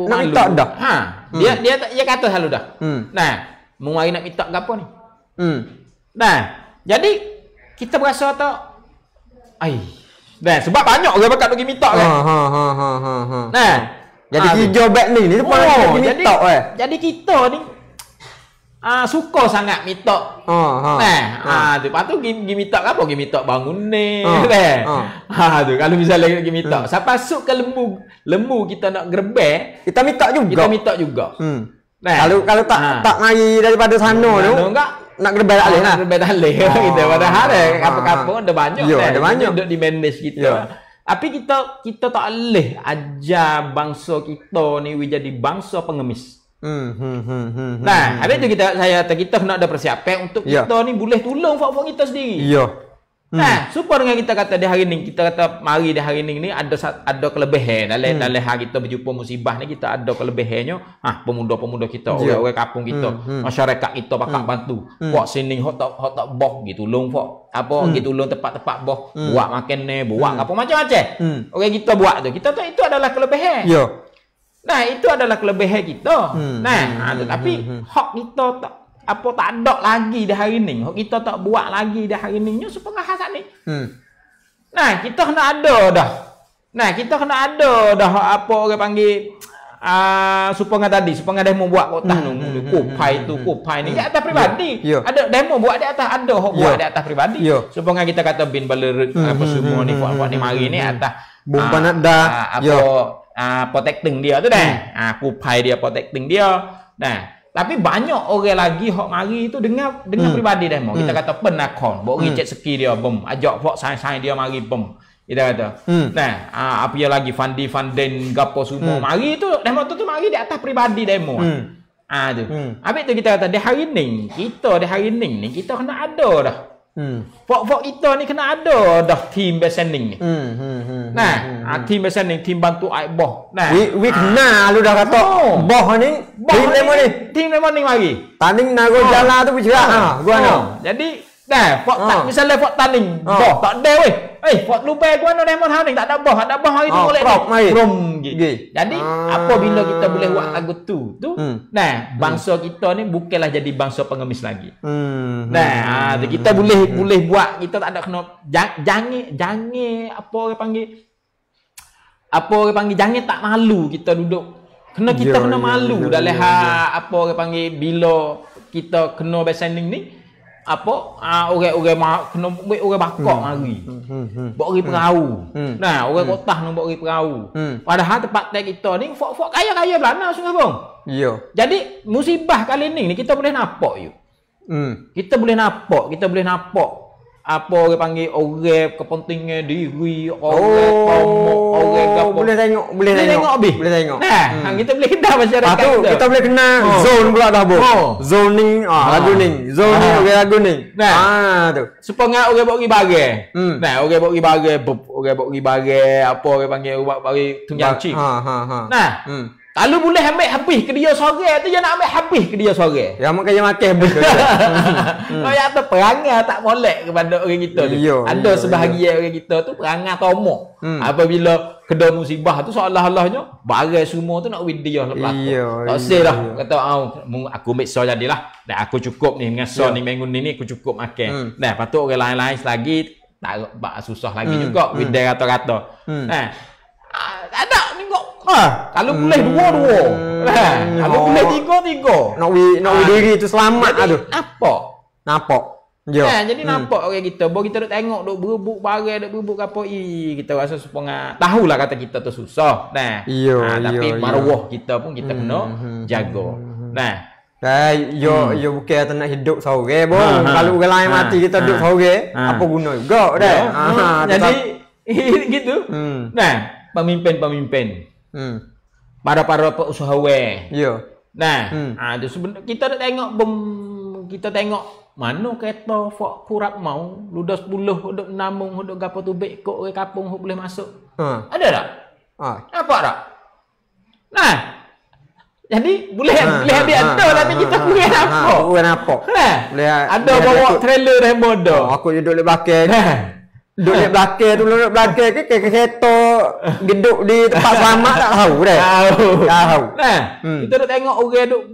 nak minta dah. Dia kata selalu dah. Nah, mari nak minta ke apa ni? Nah, jadi kita berasa tak sebab banyak orang bakat pergi minta kan. Nah, jadi hijau beg ni pun pergi minta Jadi kita ni suka sangat minta. Tu lepas tu pergi minta apa? Pergi minta bangun ni kan. Tu kalau misalnya pergi minta, siapa masuk ke lembu kita nak gerbek, kita minta juga. Nah, kalau tak mari daripada sana tu nak gerbek tak boleh lah. Gerbek tak boleh kita padahal kapal-kapal ada banyak ada banyak duduk di manage kita. Tapi kita tak boleh ajar bangsa kita ni jadi bangsa pengemis. Nah, habis tu kita kena ada persiapan untuk kita ni boleh tolong fak-fak kita sendiri. Nah, supaya dengan kita kata di hari ni, kita kata mari di hari ni ada kelebihan dalam hari kita berjumpa musibah ni, kita ada kelebihannya. Pemuda-pemuda kita, orang kampung kita, masyarakat kita pakak bantu. Buat sini hok tak boh gitu, tolong fak gitu tolong tempat-tempat boh, buat makan ni, buat apa macam-macam. Orang kita buat tu, itu adalah kelebihan. Nah, itu adalah kelebihan kita. Tetapi hak kita tak ada lagi di hari ni. Hak kita tak buat lagi di hari ni supaya khas ni. Nah, kita kena ada dah. Kita kena ada dah apa orang panggil supaya supaya demo buat kota kupai ni di atas pribadi. Ada demo buat di atas, ada hak buat di atas pribadi. Supaya kita kata bin balerut apa semua ni buat ni mari ni atas bumpan ada protecting dia tu dah. Kupai dia protecting dia. Nah, Tapi banyak orang lagi hok mari tu dengan pribadi demo. Kita kata penakon, bok ricet seki dia bom, ajak hok sain-sain dia mari bom. Kita kata. Nah, apa yang lagi Fandi gapo semua mari tu demo tu mari di atas pribadi demo. Tu. Habis tu kita kata di hari ni kita kena ada dah. Fok kita ni kena ada dah team besening ni. Nah, team besening, team bantu ai boh. Nah, we kena lu dah kata boh ni team lemon ni mari. Tanding nago jala tu bergerak. Gua no. Jadi dah, fok tak misalnya fok tanding, boh tak ada weh. Fok lupa gua no lemon tanding tak ada boh hari tu boleh rom gitu. Jadi apabila kita boleh buat lagu tu, nah, bangsa kita ni bukanlah jadi bangsa pengemis lagi. Nah, kita boleh buat, kita tak ada kena jangan apa orang panggil jangan tak malu kita duduk. Kita kena malu dalam apa orang panggil bila kita kena bersanding ni. Orang kena orang bakok mari. Bawa pergi perahu. Nah, orang kotah nak bawa pergi perahu. Padahal tempat tek kita ni fok kaya-kaya belana Sungai Bong. Ya. Jadi musibah kali ni kita boleh nampak you. Kita boleh nampak apa orang panggil orang kepentingan diri, orang gapo. Boleh tengok. Nah, kita boleh kenal masyarakat kita boleh kenal zone pula dah boh. Zoning lagu ni. Zoning lagu ni. Nah, tu. Supaya orang bawa pergi bagai. Nah, orang bawa pergi bagai, apa orang panggil bagi tunjang cik. Nah, kalau boleh ambil habis ke dia sore tu, dia nak ambil habis ke dia sore. Yang makan habis. Kayak tu perangai tak molek kepada orang kita tu. Ada sebahagian orang kita tu perangai tomok. Apabila kena musibah tu seolah-olahnya bagai semua tu nak win dia lepas. Tak say dah. Kata aku ambil so jadilah. Dan aku cukup ni dengan so ni minggu ni aku cukup makan. Nah, patut orang lain-lain lagi tak susah lagi juga win dia kata-kata. Nah, ada tengok. Kalau boleh dua. Kalau boleh tiga. Nak diri tu selamat aduh. Nampak. Jadi nampak orang kita. Baru kita duk tengok duk berebut barang, duk berebut apa kita rasa supaya tahulah kata kita tu susah. Tapi maruah kita pun kita kena jaga. Yo bukan nak hidup seorang bang. Kalau orang lain mati kita duduk seorang, apa guna juga dah. Jadi gitu. Nah, pemimpin. Para usahawan. Nah, tu sebenarnya kita dah tengok kita tengok mana kereta fok kurap mau ludah 10 duk namung duk gapo tu bek kok orang kampung boleh masuk. Ada tak? Nampak tak? Nah, jadi boleh dia ada tapi kita boleh nampak. Boleh nampak. Ada bawa trailer dah bodoh. Aku duduk di belakang. Duduk belakang ke kereta geduk di tempat selamat tak tahu dah. Tahu. Nah, kita dah tengok orang duk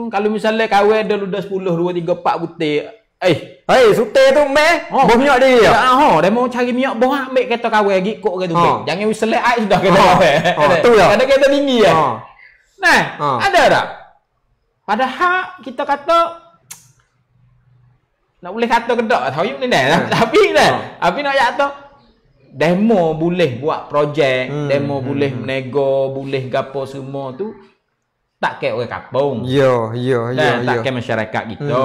kalau misalnya kawan ada ludah 10 2 3 4 butir. Sute tu meh. Boh minyak dia. Dia mau cari minyak boh ambil kereta kawan gig kok gitu. Jangan whistle ai sudah kereta kawan. Tu ya. Ada kereta tinggi ya. Nah, ada tak? Padahal kita kata nak boleh kata kedak tahu ni dah. Tapi nak kata demo boleh buat projek, demo boleh menego, boleh gapo semua tu tak kek orang kampung. Tak kek masyarakat kita.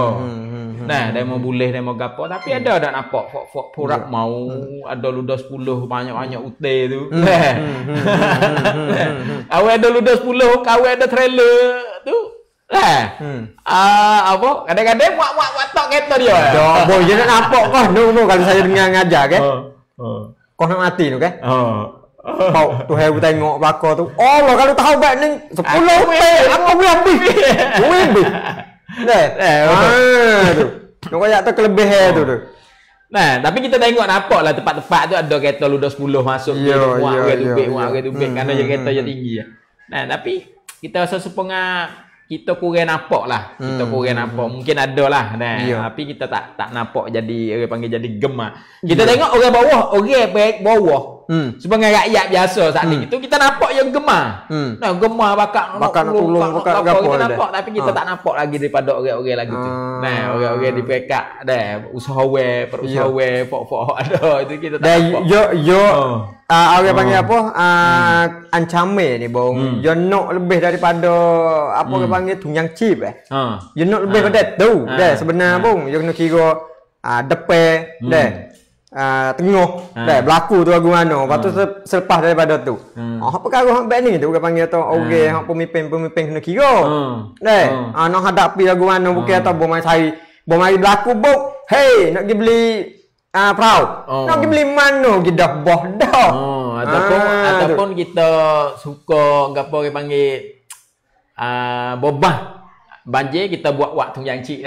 Nah, demo boleh demo gapo tapi ada tak nampak fok purak mau ada ludah 10 banyak-banyak utai tu. Awak ada ludah 10, kawan ada trailer tu. Apa? Kadang-kadang muak watak kereta dia. Boy je nak nampak kau. No kalau saya dengar ngajar ke. Kau nak mati tu ke? Kau tu hebu tengok belakang tu. Allah kalau tahu bak ni 10 apa boleh habis. Boleh habis. Tu. Nak koyak tu kelebihan tu. Nah, tapi kita tengok nampaklah tempat-tempat tu ada kereta ludah 10 masuk dia muak tu bek kerana je kereta je tinggi. Nah, tapi kita rasa sepengah kita kurang nampak lah. Kita kurang nampak. Mungkin ada lah. Tapi kita tak nampak jadi orang panggil jadi gemar. Kita tengok orang bawah. Orang baik bawah. Sebagai rakyat biasa saat ni itu kita nampak yang gemar. Nah, gemar bakak nak tolong bakak gapo kita nampak tapi kita tak nampak lagi daripada orang-orang lagi tu. Nah, orang-orang di pekak dah usahawan, perusahaan, pok-pok ada itu kita tak nampak. Orang panggil apa? Ancaman ni bang. Yo nak lebih daripada apa orang panggil tunyang chip Yo nak lebih pada tu. Dah sebenarnya bang, yo kena kira depan dah. Tengah dah berlaku tu lagu mana. Lepas tu selepas daripada tu. Apa perkara hak baik ni tu orang panggil tu orang hak pemimpin kena kira. Dah. Nak hadapi lagu mana bukan atau bom mari berlaku bang. Hey, nak pergi beli perahu. Nak pergi beli mana kita boh dah. Ataupun kita suka gapo orang panggil bobah. Banjir kita buat waktu yang cik.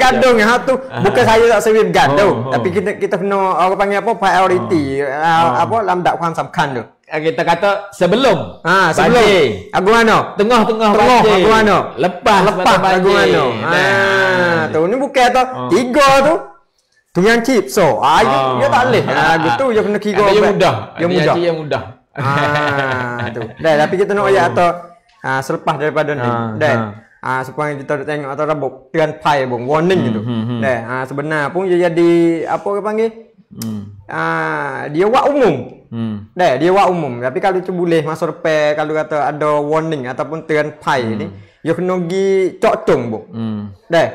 Gadung yang tu bukan saya tak sering gadung, tapi kita kena orang panggil apa priority apa lambatความสำคัญtu. Kita kata sebelum banjir. Lagu mana? Tengah banjir. Lagu mana? Lepas lagu mana? Tu ni bukan tu. Tiga tu. Tu yang chip so. Dia tak boleh. Gitu dia kena kira. Yang mudah. Tu. Dah tapi kita nak ayat atau selepas daripada ni. Dah. Supaya kita tengok atau rabuk tian pai bang warning gitu. Dah. Sebenarnya pun dia jadi apa orang panggil? Dia wak umum. Dah, dia wak umum. Tapi kalau tu boleh masuk depan kalau kata ada warning ataupun tian pai ni, dia kena gi cok-cong bang. Dah.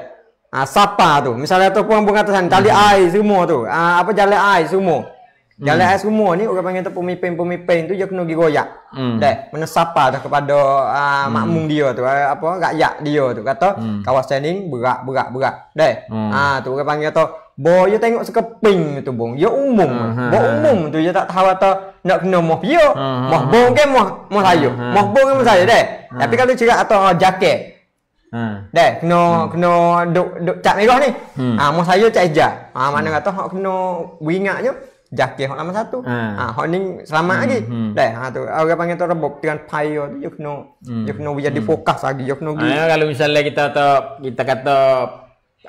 Sapa tu. Misalnya tu pun atas tali air semua tu. Apa jalan air semua. Jalan air semua ni orang panggil tu pemimpin tu dia kena pergi goyak. Dah, mana sapa dah kepada makmum dia tu, apa rakyat dia tu kata kawasan ni berak. Dah. Tu orang panggil tu bo dia tengok sekeping tu bong. Dia umum. Bo umum tu dia tak tahu atau nak kena moh dia. Moh bong ke moh saya. Moh bong ke moh saya dah. Tapi kalau cerak atau jaket dah kena duk cat merah ni. Mau saya cat hijau. Mana kata hak kena beringatnya jaket hak nombor 1. Hak ni selamat lagi. Dah tu orang panggil tu rebop dengan fire tu dia kena jadi fokus lagi. Dia kena kalau misalnya kita kata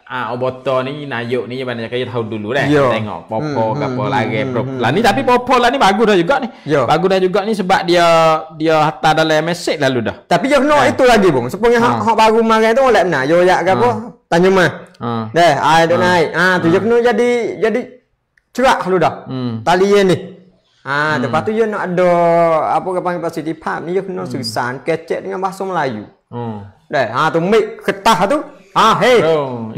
oboto ni nayuk ni banyak kaya tahu dulu dah. Tengok popo gapo lagi lah ni tapi popo lah ni bagus dah juga ni. Bagus dah juga ni sebab dia hantar dalam mesej lalu dah. Tapi dia kena itu lagi bang. Supaya hak baru makan tu oleh benar. Yo yak gapo tanya mah. Dah air dah naik. Tu dia kena jadi cerak dulu dah. Tali ni. Lepas tu dia nak ada apa orang panggil positif ni dia kena susan kecek dengan bahasa Melayu. Dah tu mik ketah tu. Hey.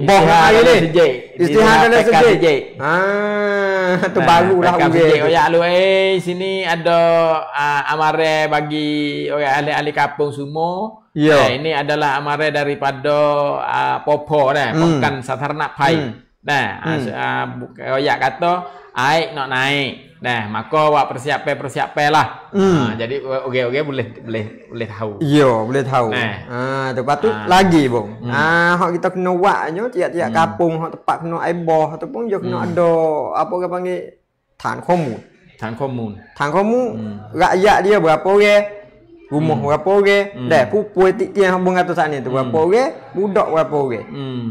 Boh hari ni. Istihad dalam sejik. Tu barulah uji. Oyak lu sini ada amare bagi orang ahli-ahli kampung semua. Ini adalah amare daripada popo dah, bukan satarnak pai. Oyak kata air nak naik. Maka awak persiapan lah. Jadi okey boleh tahu. Boleh tahu. Lepas tu lagi bang. Hak kita kena buatnya tiap-tiap kampung hak tempat kena air bah ataupun dia kena ada apa orang panggilฐานข้อมูล.ฐานข้อมูล rakyat dia berapa orang? Rumah berapa orang? Dah pupui tiang hang kata saat ni tu berapa orang? Budak berapa orang?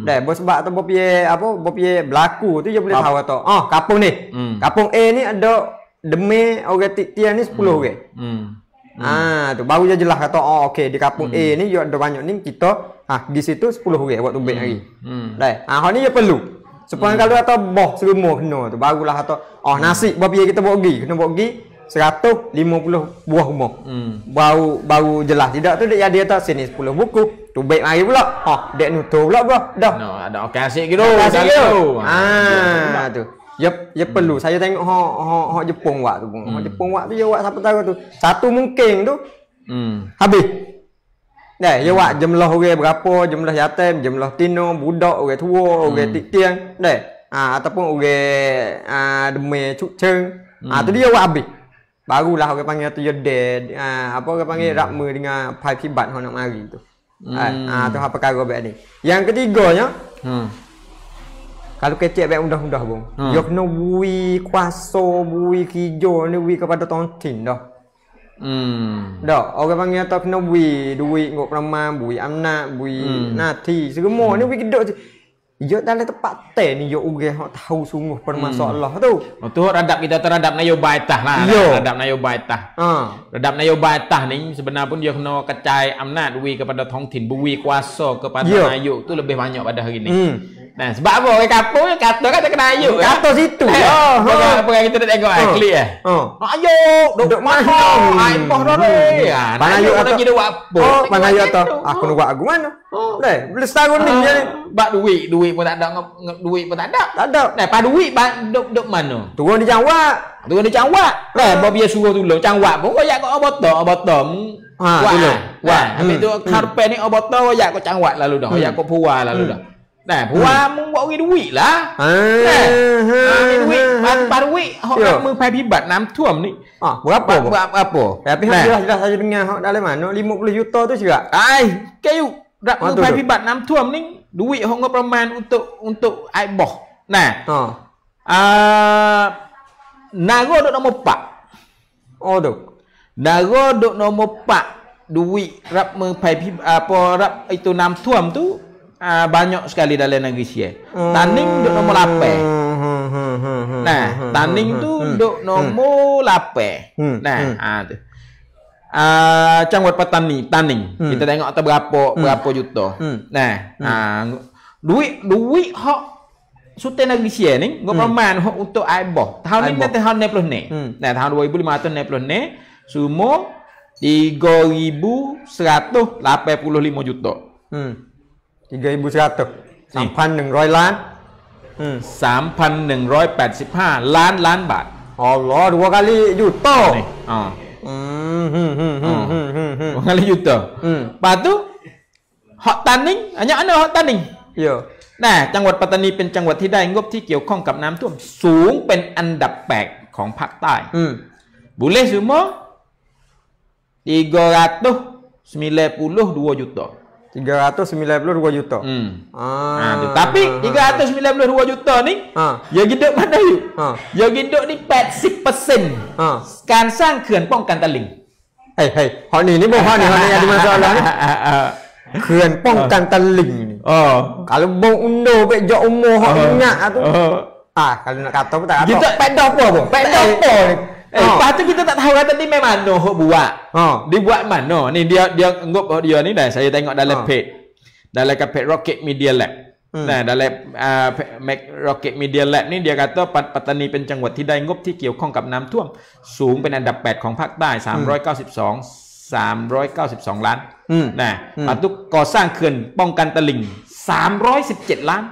Dah sebab tu bopiye berlaku tu dia boleh tahu atau kampung ni. Kampung A ni ada demi orang tiang ni 10 orang. Tu baru dia jelas kata okey di kampung A ni dia ada banyak ni kita di situ 10 orang buat tubik hari. Dah. Hak ni dia perlu. Supaya kalau atau boh semua kena tu barulah atau nasi bopiye kita bawa pergi kena bawa pergi 150 buah rumah. Baru jelas. Tidak tu dia ada atas sini 10 buku. Tu baik mari pula. Dek nutur pula bro. Dah. Ada okey asyik gitu. Tu. Ya perlu. Saya tengok hak Jepun buat tu. Hak Jepun buat tu dia buat siapa tahu tu. Satu mungkin tu. Habis. Dah, dia buat jumlah orang berapa, jumlah yatim, jumlah tino, budak, orang tua, orang tiang. Dah. Ataupun orang demi cuk ceng. Tu dia buat habis. Barulah orang panggil tu dead. Apa orang panggil rakma dengan pai pibat hang nak mari tu. Tu apa perkara baik ni. Yang ketiganya, kalau kecek baik mudah-mudah bang. Dia kena bui kuasa, bui kijo ni bui kepada tontin dah. Dah, orang panggil tu kena bui duit ngok peraman, bui amnat, bui nati, semua ni bui kedok. Yo dalam tempat teh ni yo orang hok tahu sungguh permasalah tu. Tu radap kita terhadap nyobai tah lah. Radap nyobai tah. Radap nyobai tah ni sebenarnya pun dia kena kecai amnat kepada tongtin, bui kuasa kepada ayuk tu lebih banyak pada hari ni. Nah, sebab apa orang kampung kata kena ayuk. Kata situ. Apa kita dah tengok klik ayuk, duk mana? Ai poh dore. Ayuk atau kita buat apa? Mana ayuk atau aku nak buat aku mana? Dah, boleh setahun ni je. Bak duit pun tak ada, duit pun tak ada. Tak ada. Nah, pa duit duk mana? Turun di Jawak. Turun di Jawak. Nah, bawa biar suruh tolong Jawak pun koyak kau oboto. Tolong. Wah, habis tu karpet ni oboto koyak kau Jawak lalu dah. Koyak kau puas lalu dah. Nah, puas mu buat duit lah. Duit, pa duit hok mu pai pibat nam tuam ni. Berapa? Tapi jelas saja dengar hok dalam mana 50 juta tu juga. Ai, kayu dak mu pai pibat nam tuam ni duit hok ngaperaman untuk ai boh. Nah. Nago duk nombor 4. Oh tu. Nago duk nombor 4. Duit rap pai apa rap itu nam tuam tu banyak sekali dalam negeri Sia. Taning duk nombor 8. Nah, Taning tu duk nombor 8. Nah, tu. Cangwat Taning. Kita tengok atas berapa juta. Nah, duit hok sute negeri Sia ni ngaperaman hok untuk aibah. Tahun ni kita tahun 90 ni. Nah, tahun 2590 ni semua 3.185 juta. 3.100 3,100 ล้าน 3,185 ล้านบาท Allah 2 kali juta. 2 kali juta. Lepas tu hak Taning, hanya mana hak Taning? Ya. จังหวัดปัตตานีเป็นจังหวัดที่ได้งบที่เกี่ยวข้องกับน้ำท่วมสูงเป็นอันดับ8ของภาคใต้ Boleh semua 392 juta. 392 juta. Tapi 392 juta ni dia hidup mana yuk? Dia hidup ni 80% การสร้างเขื่อนป้องกันตลิ่ง hak ni bukan hak ni yang ada masalah ni. เขื่อนป้องกันตลิ่งni. Kalau bong undo bek jok umur hak ingat tu. Kalau nak kata pun tak kata. Kita pek dah apa pun? Pek dah apa ni? Lepas tu kita tak tahu kata ni memang mana hok buat. Dibuat mana? Ni dia anggap dia ni dah saya tengok dalam page. Dalam page Rocket Media Lab. Nah, dalam Rocket Media Lab ni dia kata ปัตตานีเป็นจังหวัดที่ได้งบที่เกี่ยวข้องกับน้ำท่วมสูงเป็นอันดับ8ของภาคใต้392 ล้านนะปัจจุก่อสร้างเขื่อนป้องกันตลิ่ง317 ล้าน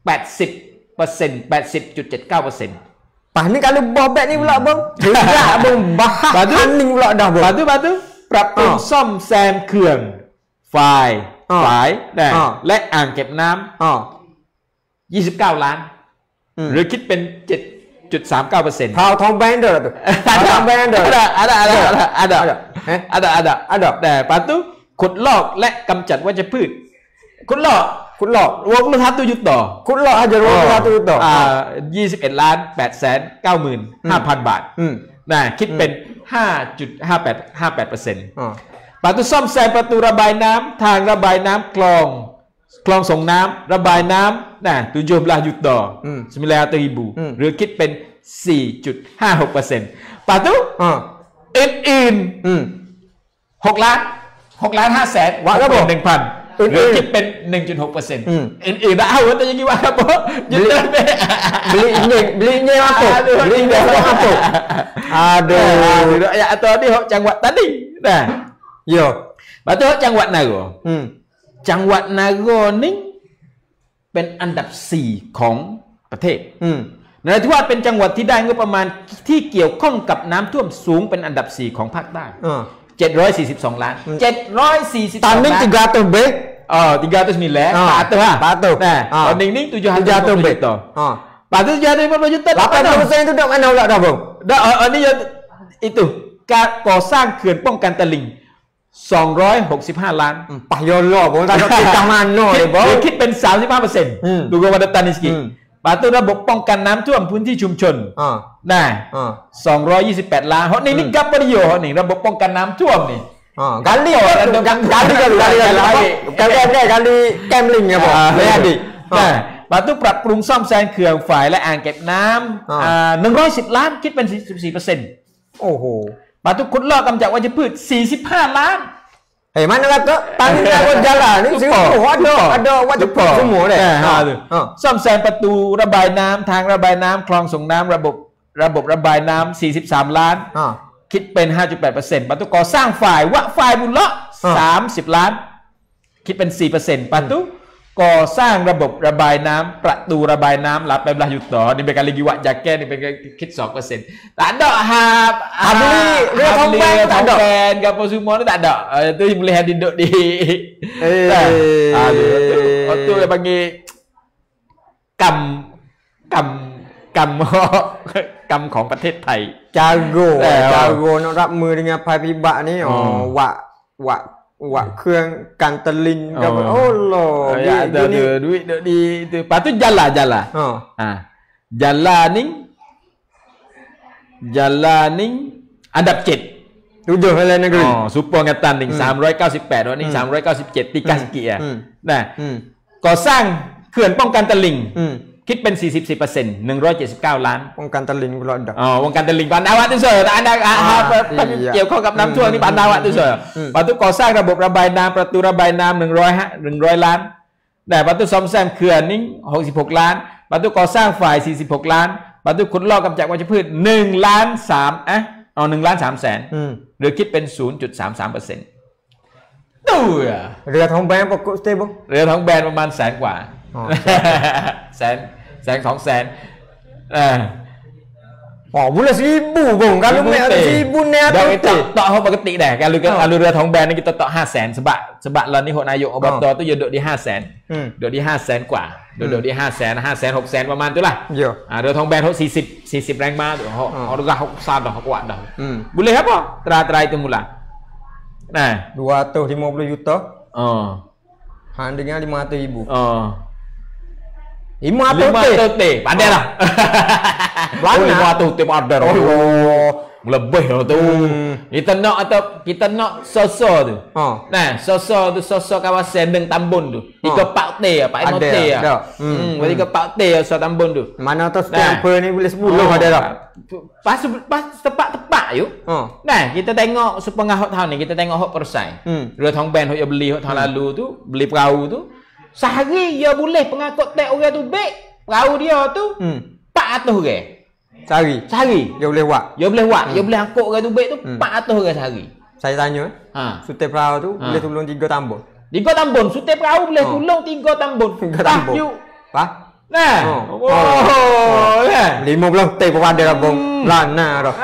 80% 80.79%. Pas ni kalau bah beg ni pula bang. Jelas bang bahan ni pula dah bang. Lepas tu ปรับปรุงซ่อมแซมเขื่อนฝายและอ่างเก็บน้ำ29 ล้านหรือคิดเป็น 7.39%. ทองแบนเดอร์tu. ทองแบนเดอร์ ada. แต่ปัจจุขุดลอกและกำจัดวัชพืชขุดลอกรวม21 juta. ขุดลอกaja 21 juta. 21 ล้าน 895,000 บาทนะคิดเป็น 5.58%. ปัจจุส่อมแซมประตูระบายน้ำทางระบายน้ำคลองส่งน้ำระบายน้ำนะ17 juta 900,000 หรือคิดเป็น 4.56%. ปัจจุอื่น6 ล้าน5แสนว่าก็บอก 1,000 หรือคิดเป็น 1.6%. อื่นๆเอาแต่ยังกี่ว่าครับยึดเดินไป belinya apa? Belinya apa? Aduh. Atau diจังหวัด Taning. Nah. Yo. Betul จังหวัด Nago. จังหวัด Nago นี่เป็นอันดับ4ของประเทศนราธิวาสเป็นจังหวัดที่ได้งบประมาณที่เกี่ยวข้องกับน้ำท่วมสูงเป็นอันดับ4ของภาคใต้742 ล้าน 742 Taning 300 be. 300 miliar. Patuh. Nah, Taning ni 700 be. Patuh 750 juta. 80% tu dak mana pula dah bang? Dah ni itu ก่อสร้างเขื่อนป้องกันตลิ่ง265 ล้าน Payollah bang tak ada kita mana ni bang. คิดเป็น 35% ดูกับTaning sikit. ปาตุระบบป้องกันน้ำท่วมพื้นที่ชุมชนนะ228 ล้านนี่กับประโยชน์นี่ระบบป้องกันน้ำท่วมนี่kali gambling ya bang. Lihat di. Lepas tu ปรับปรุงซ่อมแซมเขื่อนฝ่ายและอ่างเก็บน้ำ110 ล้านคิดเป็น 14%โอ้โห Lepas tu ขุดลอกกำจัดวัชพืช45 ล้าน mana kata tanggung jalan ni semua ada wajib semua deh. ซ่อมแซมประตูระบายน้ำทางระบายน้ำคลองส่งน้ำระบบระบายน้ำ43 ล้านคิดเป็น 5.8% ประตูก่อสร้างฝ่ายบุญเลาะ30 ล้านคิดเป็น 4% ประตูก่อสร้างระบบระบายน้ำประตูระบายน้ำ18 juta niเป็นการlagi buat jaket niเป็นคิด 2% tak ada beli ria tongben tak ada ke apa semua ni tak ada tu boleh duduk di tu dia panggilกรรมของประเทศไทย jago nak รับมือ dengan ภัยพิบัตินี่วะเครื่องกันตะลินกับโอ้โห ada duit di itu. Lepas tu jalan. Jalaningอันดับ 7 tujuh dalam negeri. Super Angkatan ni 398นี่397ตีกันกี่อ่ะนะก่อสร้างเขื่อนป้องกันตะลิ่งคิดเป็น 44% 179 ล้าน ป้องกันตะลิงกูรอดป้องกันตะลิงบ้านดาวะtu saja tak adaเกี่ยวข้องกับน้ำท่วมนี่บ้านดาวะtu saja ปะตุก่อสร้างระบบระบายน้ำประตูระบายน้ำ100 ล้านแต่ปะตุซ่อมแซมเขื่อนนี่66 ล้านปะตุก่อสร้างฝ่าย46 ล้านปะตุขุดลอกกำจัดวัชพืช1 ล้าน 3 1 ล้าน 3 แสนหรือคิดเป็น 0.33% ตู้เรือท้องแบนปกติบ่เรือท้องแบนประมาณแสนกว่าแสน 2 แสนboleh 1,000 bung kalau mek 1,000 ni atau tak punปกติdah kalauเรือท้องแบนนี่kita tak 500,000 sebab lah ni hok nayuk obata tu dia duduk di 500,000 duduk di 500,000 กว่าduduk di 500,000 600,000 ประมาณtu lahเรือท้องแบนhok 40 แรงม้าtu hok regah 60 dah kuat dah boleh apa tera itu mula nah 250 juta hang dengan 500,000 500 teh pandai lah banyak 500 teh pandai lebih lah tu kita nak soso tu nah soso kawasan Deng Tambun tu 3-4 teh 5 teh berarti 3-4 teh soso Tambun tu mana tu setiap ni boleh 10 ada dah pas tepat yuk nah kita tengok sepengah hot tahun ni kita tengok hot Persai Ria Thong Ben hot yang beli hot tahun lalu tu beli perahu tu sehari dia boleh pengangkut tek orang tu baik perahu dia tu 400 orang sehari dia boleh buat dia boleh angkut orang tu baik tu 400 orang sehari saya tanya sutep perahu tu boleh tolong 3 tambun sutep perahu boleh tolong 3 tambun nah 50 teh pun ada lah bong lana dah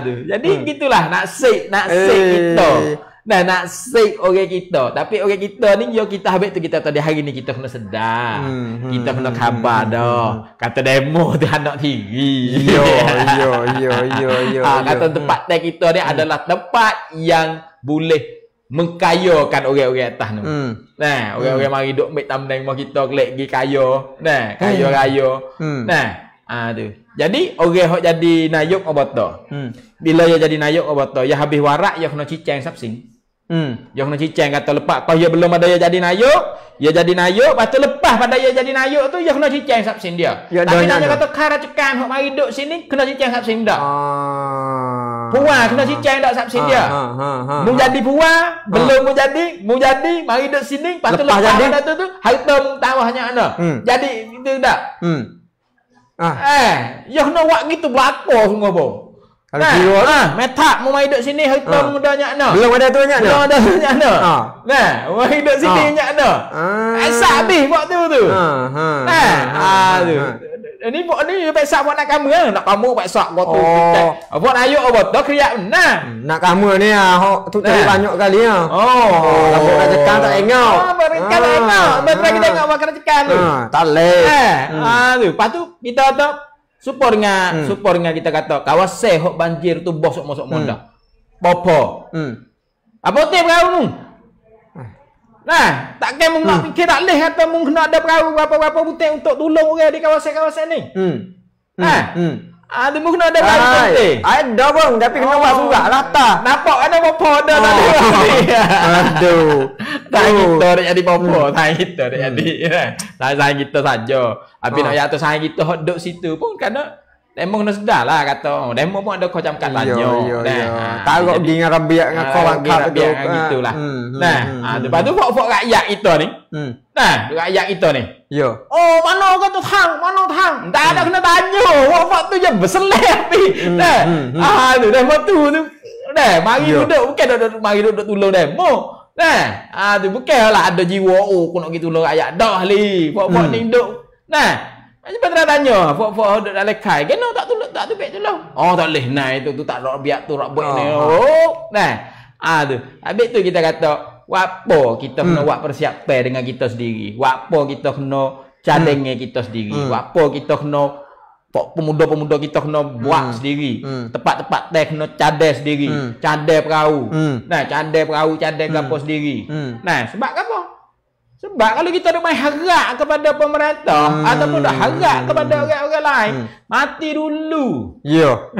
jadi gitulah nasib kita nah nasib orang kita tapi orang kita ni kita habis tu kita tadi hari ni kita kena sedar kita kena khabar dah kata demo tu anak tiri kata tempat teh kita ni adalah tempat yang boleh mengkayakan orang-orang atas tu nah orang-orang mari duk ambil tamdeng rumah kita kelek pergi kaya nah kaya raya nah tu jadi orang hok jadi nayuk obata bila dia jadi nayuk obata dia habis warak dia kena ciceng sapsing dia kena ciceng kata lepas dia belum ada dia jadi nayuk lepas tu lepas pada dia jadi nayuk tu dia kena ciceng sapsing dia tapi nanya kata kara cekan hok mari duk sini kena ciceng sapsing dak puah kena ciceng dak sapsing dia mu jadi puah belum mu jadi mari duk sini lepas tu lepas pada tu harta tawahnya ada jadi itu dak ya kena buat gitu belako semua bang metak mu mai duduk sini harta mudanya ana belum ada tu nya nah mai duduk sini nya ana asap habis buat tu ni buat ni paksa buat nak kamu paksa buat tu buat ayuk buat dah kriak nak kamu ni tu cari banyak kali lapor nak cekan tak tengok betul kita tengok makan cekan tu tak leh lepas tu kita tu support dengan kita kata kawasan hok banjir tu bosok masuk monda popo apa tip kau nah tak kena nak fikir tak leh atau mung kena ada perahu berapa butik untuk tolong orang di kawasan-kawasan ni ada mung kena ada perahu butik ada bang tapi kena buat surat rata nampak ada popo ada tadi Sayang kita dah jadi apa? Sayang kita dah jadi. Sayang kita saja. Habis nak jatuh sayang kita hot duduk situ pun kadang demo kena sedar lah kata. Demo pun ada kau jam kat tanya. Taruh pergi dengan rabiat dengan kau angkat tu gitulah. Lepas tu fok rakyat kita ni. Rakyat kita ni. Yo. Oh, mana kau tu hang? Mana hang? Tak ada kena tanya. Fok tu je berseleh api. Tu demo tu. Mari duduk bukan duduk mari duduk tolong demo. Tu bukanlah ada jiwa aku nak pergi tolong rakyat dah li. Fok ni duduk. Macam mana tanya, fok duduk dalam kai, kena tak tubik tolong. Oh, tak boleh naik tu tak nak biar tu nak buat ni. Tu. Habis tu kita kata, wapo kita kena buat persiapan dengan kita sendiri. Wapo kita kena cadangnya kita sendiri. Wapo kita kena pemuda-pemuda kita kena buat sendiri. Tempat-tempat teh kena cadai sendiri. Cadai perahu. Cadai perahu, cadai kapal sendiri. Sebab apa? Sebab kalau kita dah main harap kepada pemerintah ataupun dah harap kepada orang-orang lain, mati dulu. Ya.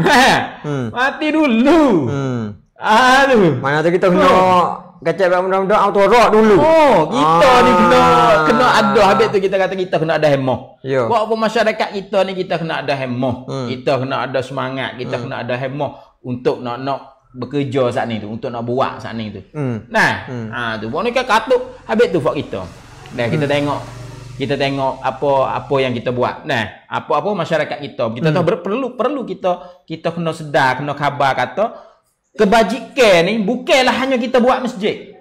Mati dulu. Aduh. Mana tu kita kena kacau mudah-mudah auto rock dulu. Oh, kita ni kena ada. Habis tu kita kata kita kena ada hemah. Buat masyarakat kita ni kita kena ada hemah. Kita kena ada semangat, kita kena ada hemah untuk nak bekerja saat ni tu, untuk nak buat saat ni tu. Tu buat ni kan katuk habis tu fak kita. Kita tengok apa yang kita buat. Apa masyarakat kita. Kita tahu perlu kita kena sedar, kena khabar kata kebajikan ni bukanlah hanya kita buat masjid.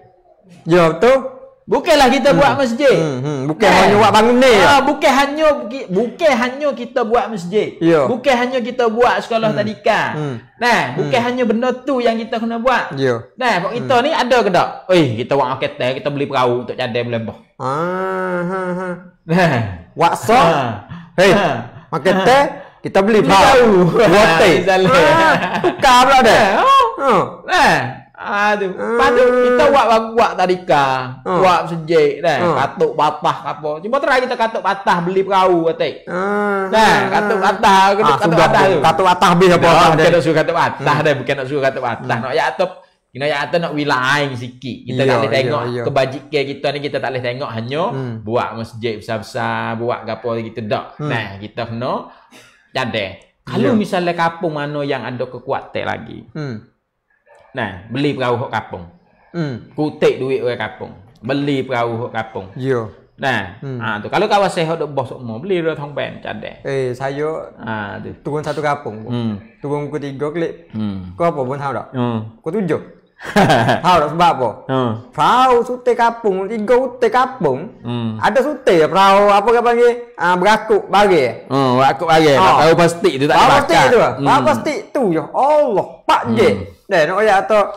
Ya betul. Bukanlah kita buat masjid. Bukan hanya buat bangun ni. Bukan hanya kita buat masjid. Bukan hanya kita buat sekolah tadika. Bukan hanya benda tu yang kita kena buat. Pak kita ni ada ke tak? Kita buat kereta, kita beli perahu untuk cadai melebah. Wakso. Makan teh, kita beli perahu. Buat teh. Tukar pula dah. Padu kita buat tadika, buat masjid katuk batah apa. Cuma terakhir kita katuk batah beli perahu atik. Katuk batah tu. Katuk batah habis apa? Bukan nak suruh katuk batah dah, bukan nak suruh katuk batah. Nak ya nak wilayah sikit. Kita tak boleh tengok kebajikan kita ni, kita tak boleh tengok hanya buat masjid besar-besar, buat gapo gitu dak. Kita kena cadai. Kalau misalnya kampung mana yang ada kekuatan lagi. Beli perahu hok kampung. Kutik duit orang kampung. Beli perahu hok kampung. Ya. Tu kalau kawasan hok dok bos semua beli ro thong ben cadai. Saya tu turun satu kampung. Turun ke 3 klik. Kau apa pun tahu tak? Kau 7. Tahu tak sebab apa? Perahu sute kampung, 3 sute kampung. Ada sute perahu apa ke panggil? Berakuk bagi. Berakuk bagi. Perahu plastik tu tak dibakar. Perahu plastik tu ya Allah, pak je. Nak ayat atau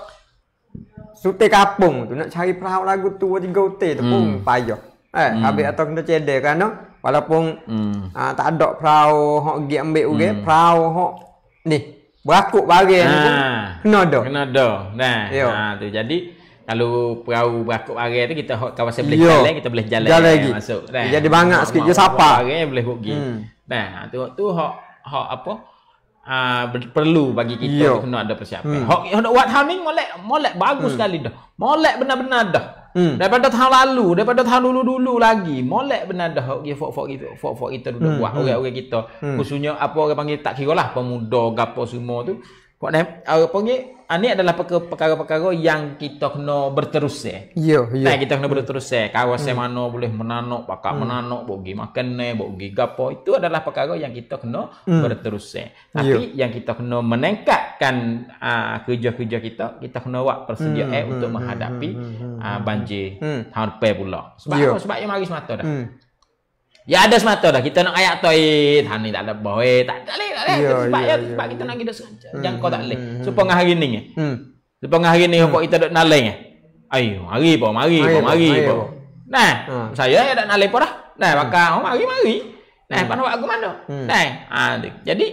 sute kampung tu nak cari perahu lagu tu 3 sute tu pun payah. Habis atau kena cedek kerana walaupun tak ada perahu hok gi ambil uge, perahu hok ni berakuk bagi ni pun kena ada. Tu jadi kalau perahu berakuk bagi tu kita hok kawasan boleh jalan, kita boleh jalan lagi masuk. Jadi banyak sikit je sapa. Bagi boleh pergi. Tu hok apa? Perlu bagi kita kena ada persiapan. Hok buat hal ni molek bagus sekali dah. Molek benar-benar dah. Daripada tahun lalu, daripada tahun dulu-dulu lagi, molek benar dah hok kita duduk buat orang-orang kita. Khususnya apa orang panggil tak kiralah pemuda gapo semua tu. Apa panggil ini adalah perkara-perkara yang kita kena berterus kita kena berterus kawasan mana boleh menanok, pakak menanok, pergi makan pergi gapo, itu adalah perkara yang kita kena berterus tapi yang kita kena meningkatkan kerja-kerja kita kena buat persediaan untuk menghadapi banjir tahun depan pula. Sebab sebab yang mari semata dah. Ya ada semata dah. Kita nak ayat toit, han ni tak ada boy, tak boleh. Sebab kita nak hidup jangkau tak boleh. Supaya hari ni. Supaya hari ni apa kita dok naleng. Ayo, mari po. Saya dak naleng po dah. Bakal mari. Pan aku mana? Jadi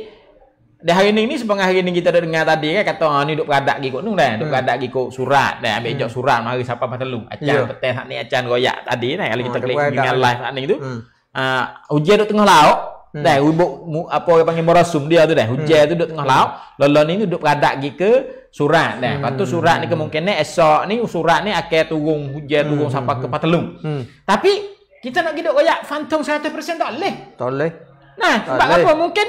di hari ni sebab hari ni kita dah dengar tadi kan kata ni duk beradak gi kok nu dah, duk beradak gi kok surat ambil jok surat mari siapa patelu. Acan peteh hak ni acan royak tadi kalau kita klik dengan live hak ni tu. Hujan duduk tengah laut. Apa orang panggil morasum dia tu dah. Hujan tu duduk tengah laut. Lolo ni duduk beradak pergi ke surat dah. Lepas tu surat ni kemungkinan esok ni surat ni akan turun hujan turun sampai ke Patelung. Tapi kita nak hidup royak fantom 100% tak boleh. Tak boleh. Nah, sebab apa mungkin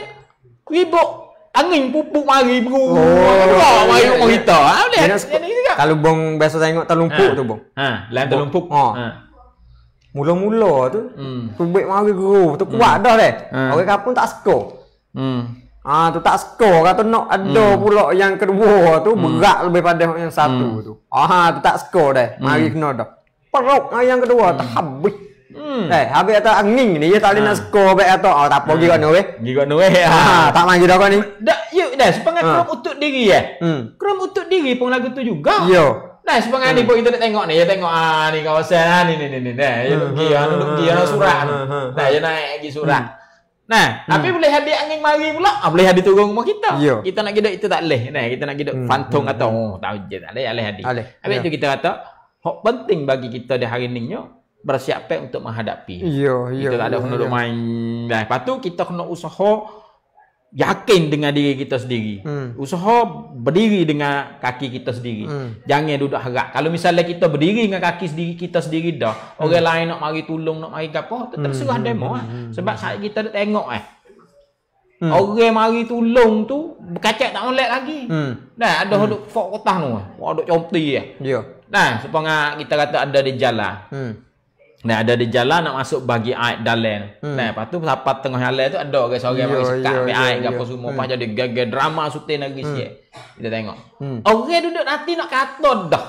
ribut angin pupuk mari bro. Mari rumah kita. Boleh. Kalau bong biasa tengok terlumpuk tu bong. Lain terlumpuk. Mula-mula tu tubik mari guru tu kuat dah deh. Orang kampung tak suka. Tu tak skor kata nak ada pula yang kedua tu berat lebih pada yang satu tu. Tu tak skor dah. Mari kena dah. Peruk yang kedua tak habis. Habis kata angin ni dia tak boleh nak skor baik atau tak apa gigot ni weh. Gigot ni weh. Tak maju dah kau ni. Dak yuk dah sepangat krom utuk diri Krom utuk diri pun lagu tu juga. Yo. Nah, sepangat ni pun kita nak tengok ni. Ya tengok ni kawasan ni. Dah, ya duk pergi surat. Dah, ya naik pergi surat. Nah, tapi boleh hadir angin mari pula. Boleh hadir turun rumah kita. Yo. Kita nak hidup itu tak boleh. Nah, kita nak hidup fantung atau tahu je tak boleh hadir. Habis itu kita kata, hak penting bagi kita di hari ni bersiap untuk menghadapi. Kita tak ada kena duk main. Dah, lepas tu kita kena usaha yakin dengan diri kita sendiri. Usaha berdiri dengan kaki kita sendiri. Jangan duduk harap. Kalau misalnya kita berdiri dengan kaki sendiri kita sendiri dah, orang lain nak mari tolong, nak mari apa, terserah demo Sebab saat kita tengok orang mari tolong tu berkacak tak molek lagi. Nah, ada duk fok kotah tu. Duk comti Nah, supaya kita kata ada di jalan. Nah, ada di jalan nak masuk bagi air dalam. Nah, lepas tu sampai tengah jalan tu ada orang seorang mari sekat ambil air gapo semua. Pas jadi gagal drama syuting lagi sikit. Kita tengok. Orang duduk nanti nak kata dah.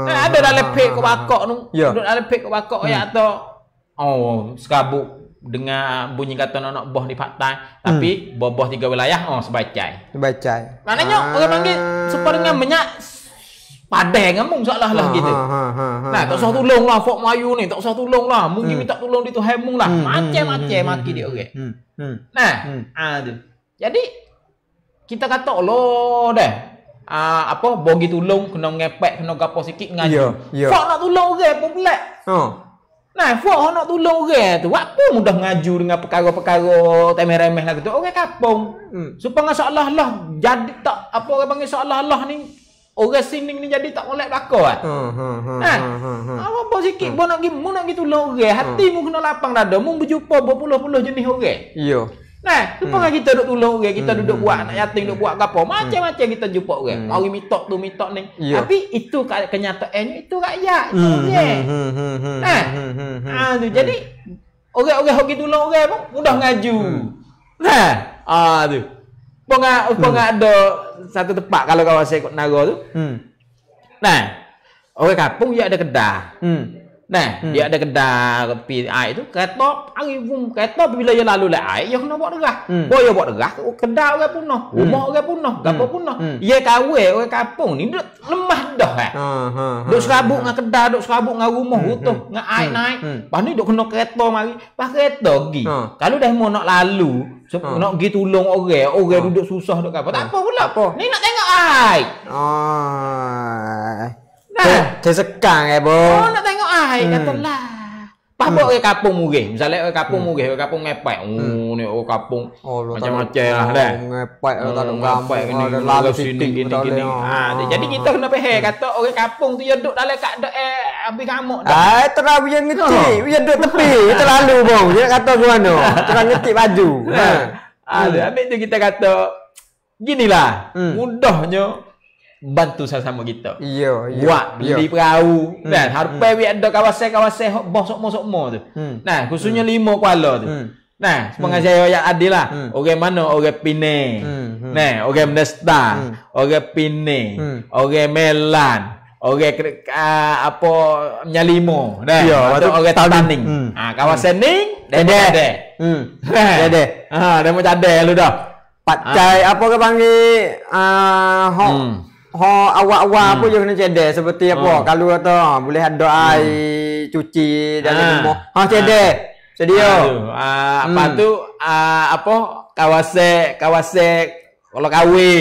Nah, ada dalam pek ke bakok tu. Duduk dalam pek ke bakok ya atau serabut dengar bunyi kata nak boh di Paktai, tapi boh 3 wilayah sebacai. Maknanya orang panggil supaya dengan banyak padang ngamung seolah-olah gitu. Nah, tak usah tolong lah Fok Melayu ni, tak usah tolong lah. Mungkin minta tolong di Tuhan mung lah. Macam-macam maki dia orang. Nah, tu. Jadi kita kata Allah dah. Bagi tolong kena ngepek, kena gapo sikit ngaju. Fok nak tolong orang pun pelik. Nah, Fok nak tolong orang tu, apa mudah ngaju dengan perkara-perkara temeh-remeh lah gitu. Orang kampung. Supaya seolah-olah jadi tak apa orang panggil seolah-olah ni orang sini ni jadi tak molek belaka apa sikit bo nak pergi tolong orang, hatimu kena lapang dada, mu berjumpa berpuluh-puluh jenis orang. Nah, supaya kita duduk tolong orang, kita duduk buat anak yatim, duduk buat apa, macam-macam kita jumpa orang. Mari mitok tu, mitok ni. Tapi itu kenyataannya itu rakyat, itu orang. Nah, tu jadi orang-orang hok tolong orang pun mudah ngaju. Nah, tu. Pengak ada satu tempat kalau kawasan Kota Nara tu. Nah, orang kampung dia ada kedah. Nah, dia ada kedah tepi air tu, kereta kereta bila dia lalu lek air, dia kena buat derah. Dia buat derah, kedah orang punah, rumah orang punah, gapo punah. Dia kawin orang kampung ni duk lemah dah Duk serabut dengan kedah, duk serabut dengan rumah utuh, dengan air naik. Pas ni duk kena kereta mari, pas kereta pergi. Kalau dah mau nak lalu, nak pergi tolong orang duduk susah duk apa. Tak apa pula. Ni nak tengok air. Tersekang nak tengok air katalah. Apa orang kampung murih. Misalnya orang kampung murih, orang kampung ngepek. Ni orang kampung macam-macam lah dah. Ngepek tak ada ngepek ni lalu sini gini. Jadi kita kena faham kata orang kampung tu dia duduk dalam keadaan habis kamuk dah. Terang dia ngetik, dia duduk tepi, kita lalu bang. Dia kata ke mana? Terang ngetik baju. Habis tu kita kata ginilah, mudahnya bantu sama-sama kita. Buat beli perahu. Dan harapan biar ada kawasan-kawasan boh sokmo-sokmo tu. Nah, khususnya 5 Kuala tu. Nah, sepanjang saya yang adil lah. Orang mana? Orang Pinang. Nah, orang Menesta, orang Pinang, orang Melan, orang apa Nyalimo. Nah, orang Taning. Kawasan ni Dede. Dia mau cadel lu dah. Pacai apa ke panggil awak-awak pun je kena cedek seperti apa kalau kata boleh ada air cuci dalam rumah cedek sedia apa tu apa kawasan kalau kawe.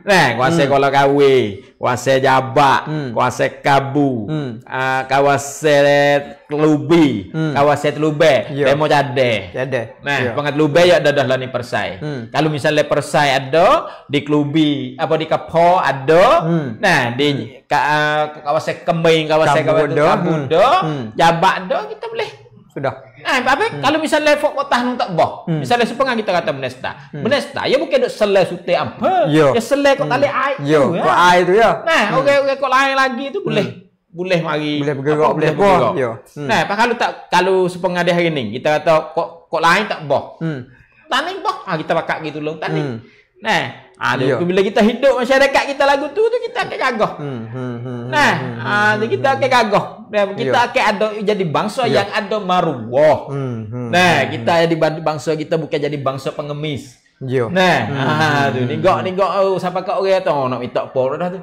Nah, kuasa kalau kawe, kuasa jabak, kuasa kabu, kuasa kelubi, kuasa telube, demo cade. Nah, pengat telube ya dah lah ni persai. Kalau misalnya persai ada di kelubi apa di kapo ada, nah di kuasa kembing, kuasa kabudo, jabak ada kita boleh. Sudah. Nah, tapi kalau misalnya fok kotah nung tak boh, misalnya sepengah kita kata benesta, ya bukan duk selai sute apa, ya selai kok tali air, kok air tu ya. Nah, okey kok lain lagi tu boleh mari, boleh bergerak, boleh boh. Nah, kalau sepengah dia hari ni kita kata kok lain tak boh, tani boh, kita pakak gitu loh tani. Nah, bila kita hidup masyarakat kita lagu tu kita akan gagah. Nah, kita akan gagah. Kita akan ada jadi bangsa yang ada maruah. Nah, kita jadi bangsa kita bukan jadi bangsa pengemis. Nah, tu nigok siapa kat orang tu nak minta apa dah tu.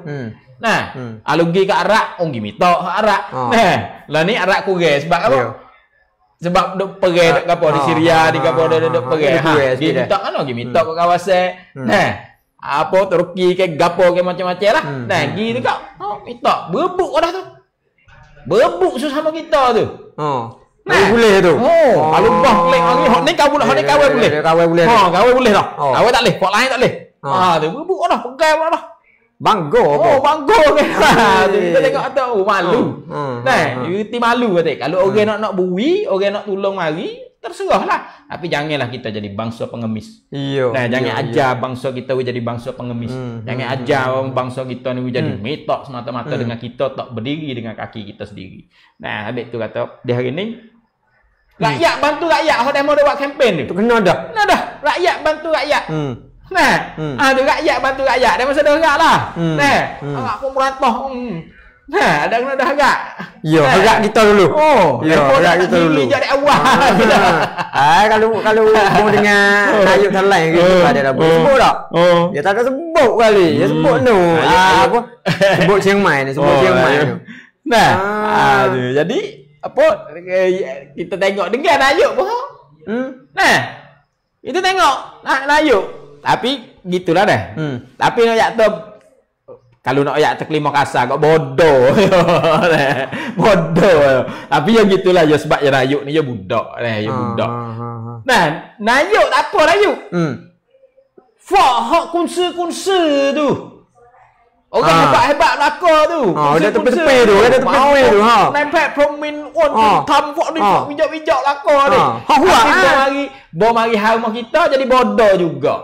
Nah, alugi kat arak, gi minta arak. Nah, lah ni arak kurang sebab apa? Sebab duk pergi dekat apa di Syria, di apa duk pergi. Dia minta kan gi minta kat kawasan. Nah, apa Turki ke gapo ke macam-macam lah. Nah, gi dekat minta berebut dah tu. Berebut sesama kita tu. Boleh tu. Kalau bah klik lagi hok ni kau boleh boleh. Kawai boleh. Kawai boleh dah. Kawai tak boleh, kok lain tak boleh. Tu berebut dah, pegang dah. Banggo apa? Banggo ke. Kita tengok tu malu. Nah, you malu kata. Kalau orang nak bui, orang nak tolong mari, terserahlah. Tapi janganlah kita jadi bangsa pengemis. Nah, jangan ajar bangsa kita jadi bangsa pengemis. Jangan ajar bangsa kita ni jadi metok semata-mata dengan kita tak berdiri dengan kaki kita sendiri. Nah, habis tu kata di hari ni rakyat bantu rakyat, hok demo buat kempen tu. Kena dah. Kena dah. Rakyat bantu rakyat. Nah, ada rakyat bantu rakyat. Dia masa dah harap lah. Nah, harap pun merantah. Nah, ada kena dah harap. Ya, harap kita dulu. Harap kita dulu. Jadi awal. Kalau mau dengan ayuk lain gitu ada dah sebut tak? Dia tak ada sebut kali. Dia sebut no. Apa? Sebut Chiang Mai ni, sebut Chiang Mai tu. Nah, jadi apa kita tengok dengan ayuk pun. Nah, kita tengok ayuk. Tapi gitulah dah. Tapi nak yak tu kalau nak yak terkelima kasar kau bodoh. Bodoh. Tapi ya gitulah ya sebab ya Nayuk ni ya budak. Ya budak. Nah, Nayuk tak apa Nayuk. Fak hak kunci-kunci tu. Orang hebat-hebat belaka tu. Dia tepi-tepi tu, dia tepi-tepi tu ha. Nampak promin on tam fak ni fak bijak-bijak belaka ni. Bom mari rumah kita jadi bodoh juga.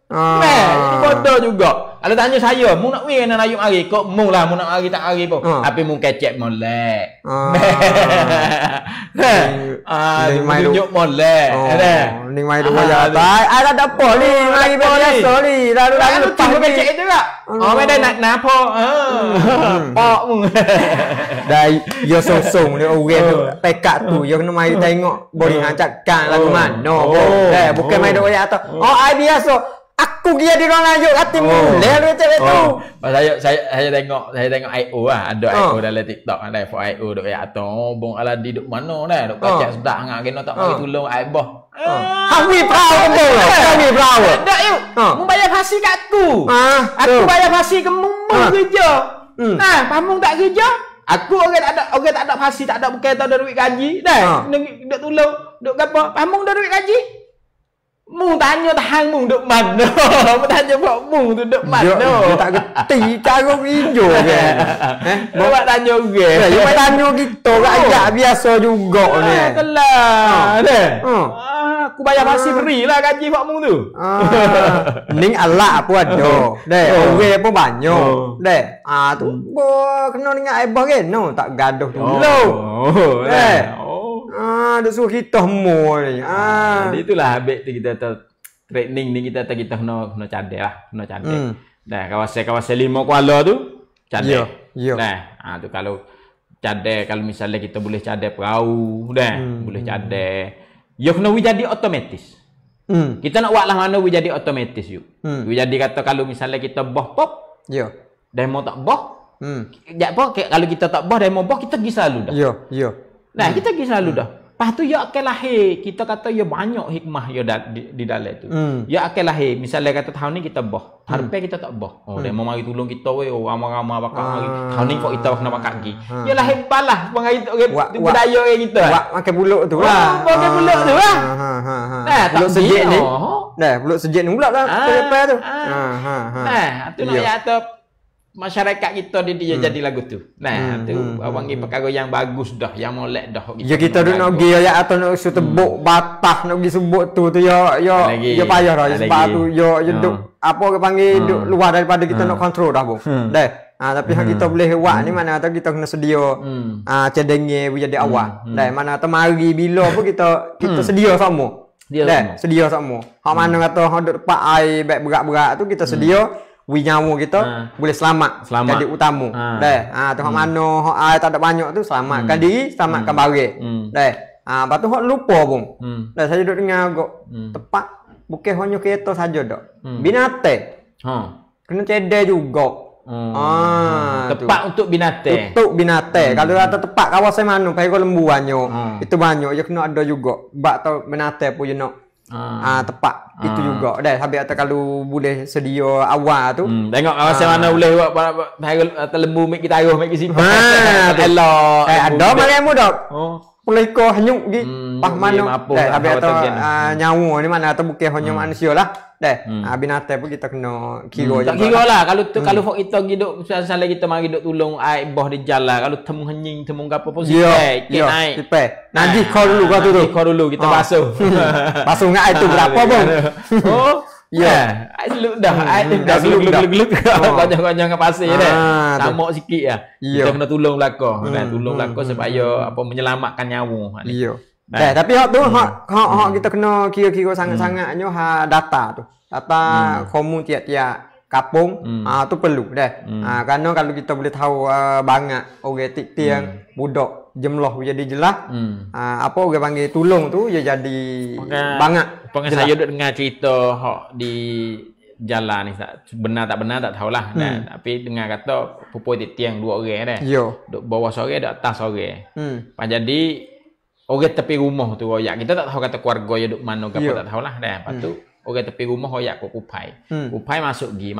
Jadi bodoh juga. Kalau tanya saya, mu nak win nak ayuk mari, kok mu lah mu nak mari tak mari pun. Tapi mu kecek molek. Tunjuk molek. Ni mai tu aja. Ada apa ni? Lagi biasa ni. Lalu lepas kecek itu tak? Mai dah nak napa? Pak mu. Dah yo song-song ni orang tu tekak tu yo kena mai tengok body hancakkan lagu mana. Bukan mai duk aja atau idea so aku dia di ruang ayuk hatimu. Lalu cakap tu. Saya tengok IO lah. Ada IO dalam TikTok. Ada for IO duk ya atau bong ala di duk mana dah. Duk kacak sedak ngak kena tak mari tolong aibah. Hawi prau tu. Hawi prau. Tak yuk. Mu bayar fasi kat aku. Aku bayar fasi ke mu kerja. Nah, pamung tak kerja. Aku orang tak ada fasi, tak ada bukan tak ada duit gaji. Dah. Duk tolong, duk gapo? Pamung ada duit gaji. Mu tanya tahan mu duk mana? Mu tanya buat mu tu duk mana? Dia tak kerti cara hijau ke. Buat tanya orang. Ya, dia tanya kita rakyat biasa juga ni. Telah. Aku bayar fasi free lah gaji buat mu tu. Ning alak pun ada. Deh, orang pun banyak. Deh. Tu kena dengan aibah ke? No, tak gaduh tu. Deh. Dia suruh kita semua ni. Jadi itulah habis tu kita training ni kita kena cadel lah, kena cadel. Dah kawasan 5 Kuala tu cadel. Nah, tu kalau cadel kalau misalnya kita boleh cadel perahu dah, boleh cadel. Yo kena jadi otomatis. Kita nak buat lah mana jadi otomatis yuk. Jadi kata kalau misalnya kita boh pop, demo tak boh. Jak apa kalau kita tak boh demo boh kita pergi selalu dah. Nah, kita pergi selalu dah. Lepas tu ya akan lahir. Kita kata ya banyak hikmah ya di dalam tu. Ya akan lahir. Misalnya kata tahun ni kita boh. Tahun depan kita tak boh. Oh, dia mau mari tolong kita weh. Oh, ramai-ramai bakal mari. Tahun ni kok kita kena bakal pergi. Ya lahir balah pengai budaya orang kita. Wak makan buluk tu lah. Makan buluk tu lah. Nah, buluk sejik ni. Nah, buluk sejik ni pula lah. Depan tu. Nah, tu nak ya masyarakat kita dia jadi lagu tu. Nah, tu abang pergi perkara yang bagus dah, yang molek dah. Ya kita duk nak pergi ayat atau nak usul tebuk batah nak pergi sebut tu ya payah dah sebab tu ya duk apa orang panggil duk luar daripada kita nak kontrol dah bung. Dah. Tapi hak kita boleh buat ni mana atau kita kena sedia cadangan jadi awal. Dah mana atau mari bila pun kita sedia sama. Dah, sedia sama. Hak mana kata hak duk tempat air baik berat-berat tu kita sedia nyawa kita boleh selamat jadi utama. Dah. Tu hak mana hak air tak ada banyak tu selamatkan diri, selamatkan barang. Dah. Lepas tu hak lupa pun. Dah saya duduk dengar agak tepat bukan hanya kereta saja dak. Binatang. Kena cedek juga. Tepat untuk binatang. Untuk binatang. Kalau kata tepat kawasan mana pergi lembu banyak. Itu banyak ya kena ada juga. Bak tau binatang pun you nak tepat itu juga dah habis atau kalau boleh sedia awal tu tengok kawasan mana boleh buat atau lembu mek kita taruh mek simpan elok ada marimu dak boleh ko hanyuk gi pas mana dah habis atau nyawa ni mana atau bukan hanya manusia lah dah binatang pun kita kena kira tak kira lah kalau fok kita hidup misalnya kita mari duk tolong air boh di jalan kalau temu henying temu gapo pun sipai naik nanti kau dulu kau tu kau dulu kita basuh basuh ngak itu berapa bang oh ya air seluk dah air dah geluk konyang-konyang kat pasir dah samok sikit lah kita kena tolong belaka tolong belaka supaya apa menyelamatkan nyawa iya tapi hak tu hak kita kena kira-kira sangat-sangatnya data tu data komun tiap-tiap kampung tu perlu dah kerana kalau kita boleh tahu banyak orang tiang budak jemlah jadi jelas apa orang panggil tolong tu dia jadi banyak saya duk dengar cerita hak di jalan ni benar tak benar tak tahulah tapi dengar kata pupui tiang dua orang dah duk bawah seorang duk atas seorang jadi orang tepi rumah tu royak kita tak tahu kata keluarga dia duk mana ke apa tak tahulah dah lepas tu orang tepi rumah royak kok kupai masuk gi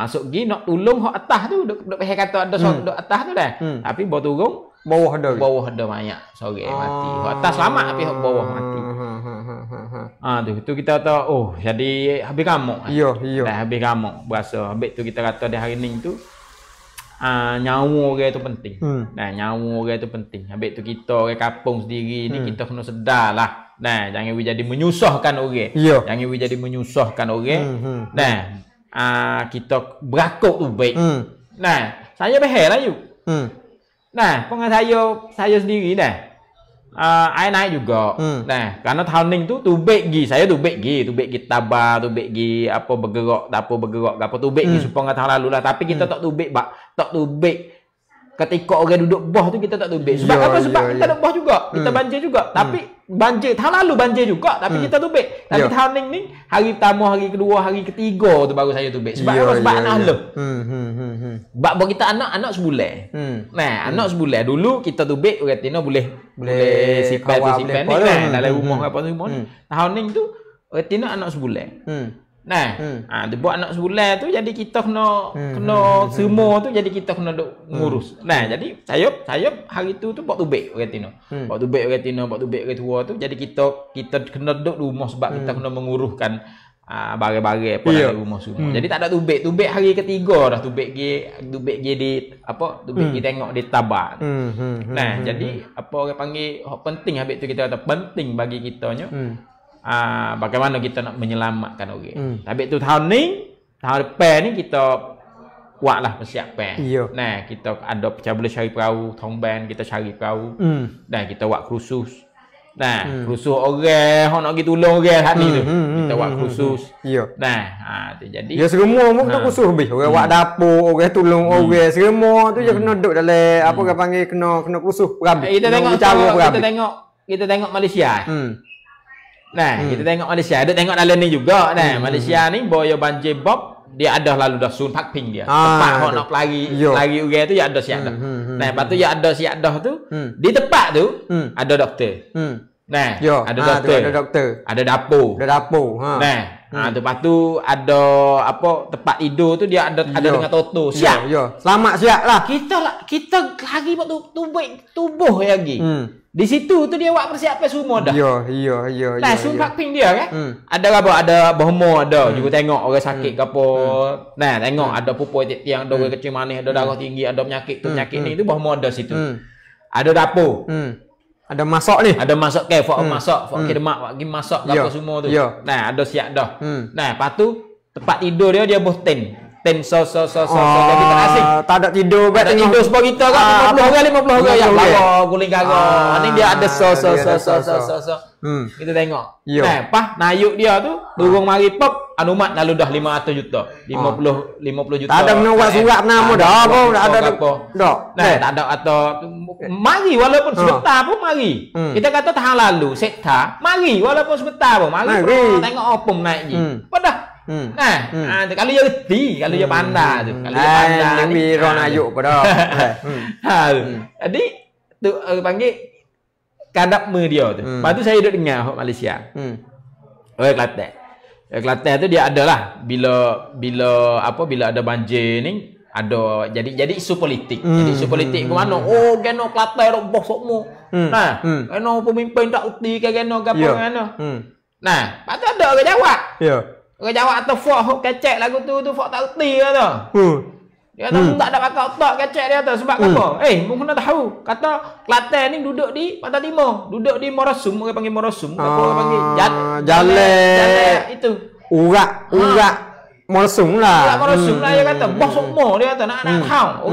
nak tolong hak atas tu duk kata ada duk atas tu dah tapi bawa turun bawah ada banyak seorang mati hak atas selamat tapi hak bawah mati tu kita tahu oh jadi habis kamuk dah habis kamuk berasa habis tu kita kata di hari ni tu nyawa orang tu penting. Nyawa orang tu penting. Habis tu kita orang kampung sendiri ni kita kena sedar lah. Jangan jadi menyusahkan orang. Jangan jadi menyusahkan orang. Kita berakuk tu baik. Saya behel lah you. Pengen saya sendiri dah. Air naik juga. Karena tahun ni tu tubik gi. Saya tubik gi tabah, tubik gi apa bergerak, dapur bergerak, apa tubik gi supaya tahun lalu lah. Tapi kita tak tubik ketika orang duduk bawah tu kita tak tubik. Sebab apa? Sebab kita duduk bawah juga. Kita banjir juga. Tapi banjir tahun lalu banjir juga tapi kita tubik. Tapi tahun ni hari pertama, hari kedua, hari ketiga tu baru saya tubik. Sebab apa? Sebab anak lu. Sebab bagi kita anak sebulan. Anak sebulan dulu kita tubik orang Tino boleh sipai tu sipai ni dalam rumah apa semua ni. Tahun ni tu orang Tino anak sebulan. Dia buat anak sebulan tu jadi kita kena semua tu jadi kita kena duk ngurus. Jadi saya hari tu buat tubik orang Tino. Buat tubik orang Tino, buat tubik orang tua tu jadi kita kena duk rumah sebab kita kena menguruskan barang-barang apa dalam rumah semua. Jadi tak ada tubik. Tubik hari ketiga dah tubik gi di apa? Tubik gi tengok di tabak. Jadi apa orang panggil penting habis tu kita kata penting bagi kitanya. Bagaimana kita nak menyelamatkan orang. Tapi tu tahun depan ni kita buatlah persiapan. Kita ada pecah boleh cari perahu, tomban kita cari perahu. Dan kita buat khusus. Khusus orang hok nak pergi tolong orang hak ni tu. Kita buat khusus. Tu jadi ya semua pun kita khusus habis. Orang buat dapur, orang tolong orang semua tu je kena duduk dalam apa orang panggil kena khusus berhabis. Kita tengok Malaysia. Kita tengok Malaysia, ada tengok dalam ni juga Malaysia ni boyo banjir bob dia ada lalu dah sun parking dia. Tempat hok nak lari orang tu ya ada siap dah. Lepas tu ya ada siap dah tu di tempat tu ada doktor. Nah, Yo, ada tu doktor. ada doktor. Ada dapur. Ada dapur. Ha. Nah, lepas tu ada apa tempat tidur tu dia ada dengan toto. Siap. Yo. Selamat siap lah. Kita lagi tubuh lagi. Di situ tu dia buat persiapan semua dah. Yo. Nah, sumpah ping dia kan. Ada apa? Ada bohmo ada. Juga tengok orang sakit ke apa. Nah, tengok ada pupuk tiang, ada orang kecil manis, ada darah tinggi, ada penyakit tu penyakit ni tu bohmo ada situ. Ada dapur. Ada masak ni. Ada masak ke, fok masak, fok kedemak, bagi masak apa semua tu. Nah, ada siap dah. Nah, lepas tu tempat tidur dia buh tent. Tent so jadi tak asing. Tak ada tidur kat tengok. Tidur sebab kita kan 50 orang yang bawa guling gaga. Ni dia ada so. Kita tengok. Nah, pas nayuk dia tu turun mari pop anumat lalu dah 500 juta. 50 juta. Tak ada kena buat surat nama dah apa, tak ada apa. Nah, tak ada atau mari walaupun sebentar pun mari. Kita kata tahun lalu sekta, mari walaupun sebentar pun mari. Tengok opom naik je. Padah. Kalau dia reti, kalau dia pandai tu. Kalau dia pandai ni ron ayuk pada. Jadi tu panggil kadap me dia tu. Lepas tu saya duduk dengar Malaysia. Kelantan. Kelantan tu dia adalah bila ada banjir ni ada jadi isu politik. Jadi isu politik ke mana? Oh, kena Kelantan dak bos semua. Nah, kena pemimpin tak reti kena gapo kena. Nah, patut ada orang jawab. Ya. Orang jawab atau fok kecek lagu tu fok tak reti kata. Dia kata tak ada pakai otak kecek dia tu sebab apa? Mung kena tahu. Kata Kelantan ni duduk di Pantai Timur, duduk di Morosum, orang panggil Morosum, apa orang panggil jalan itu. Urak Morosum lah. Morosum lah dia kata. Bos semua dia kata nak tahu.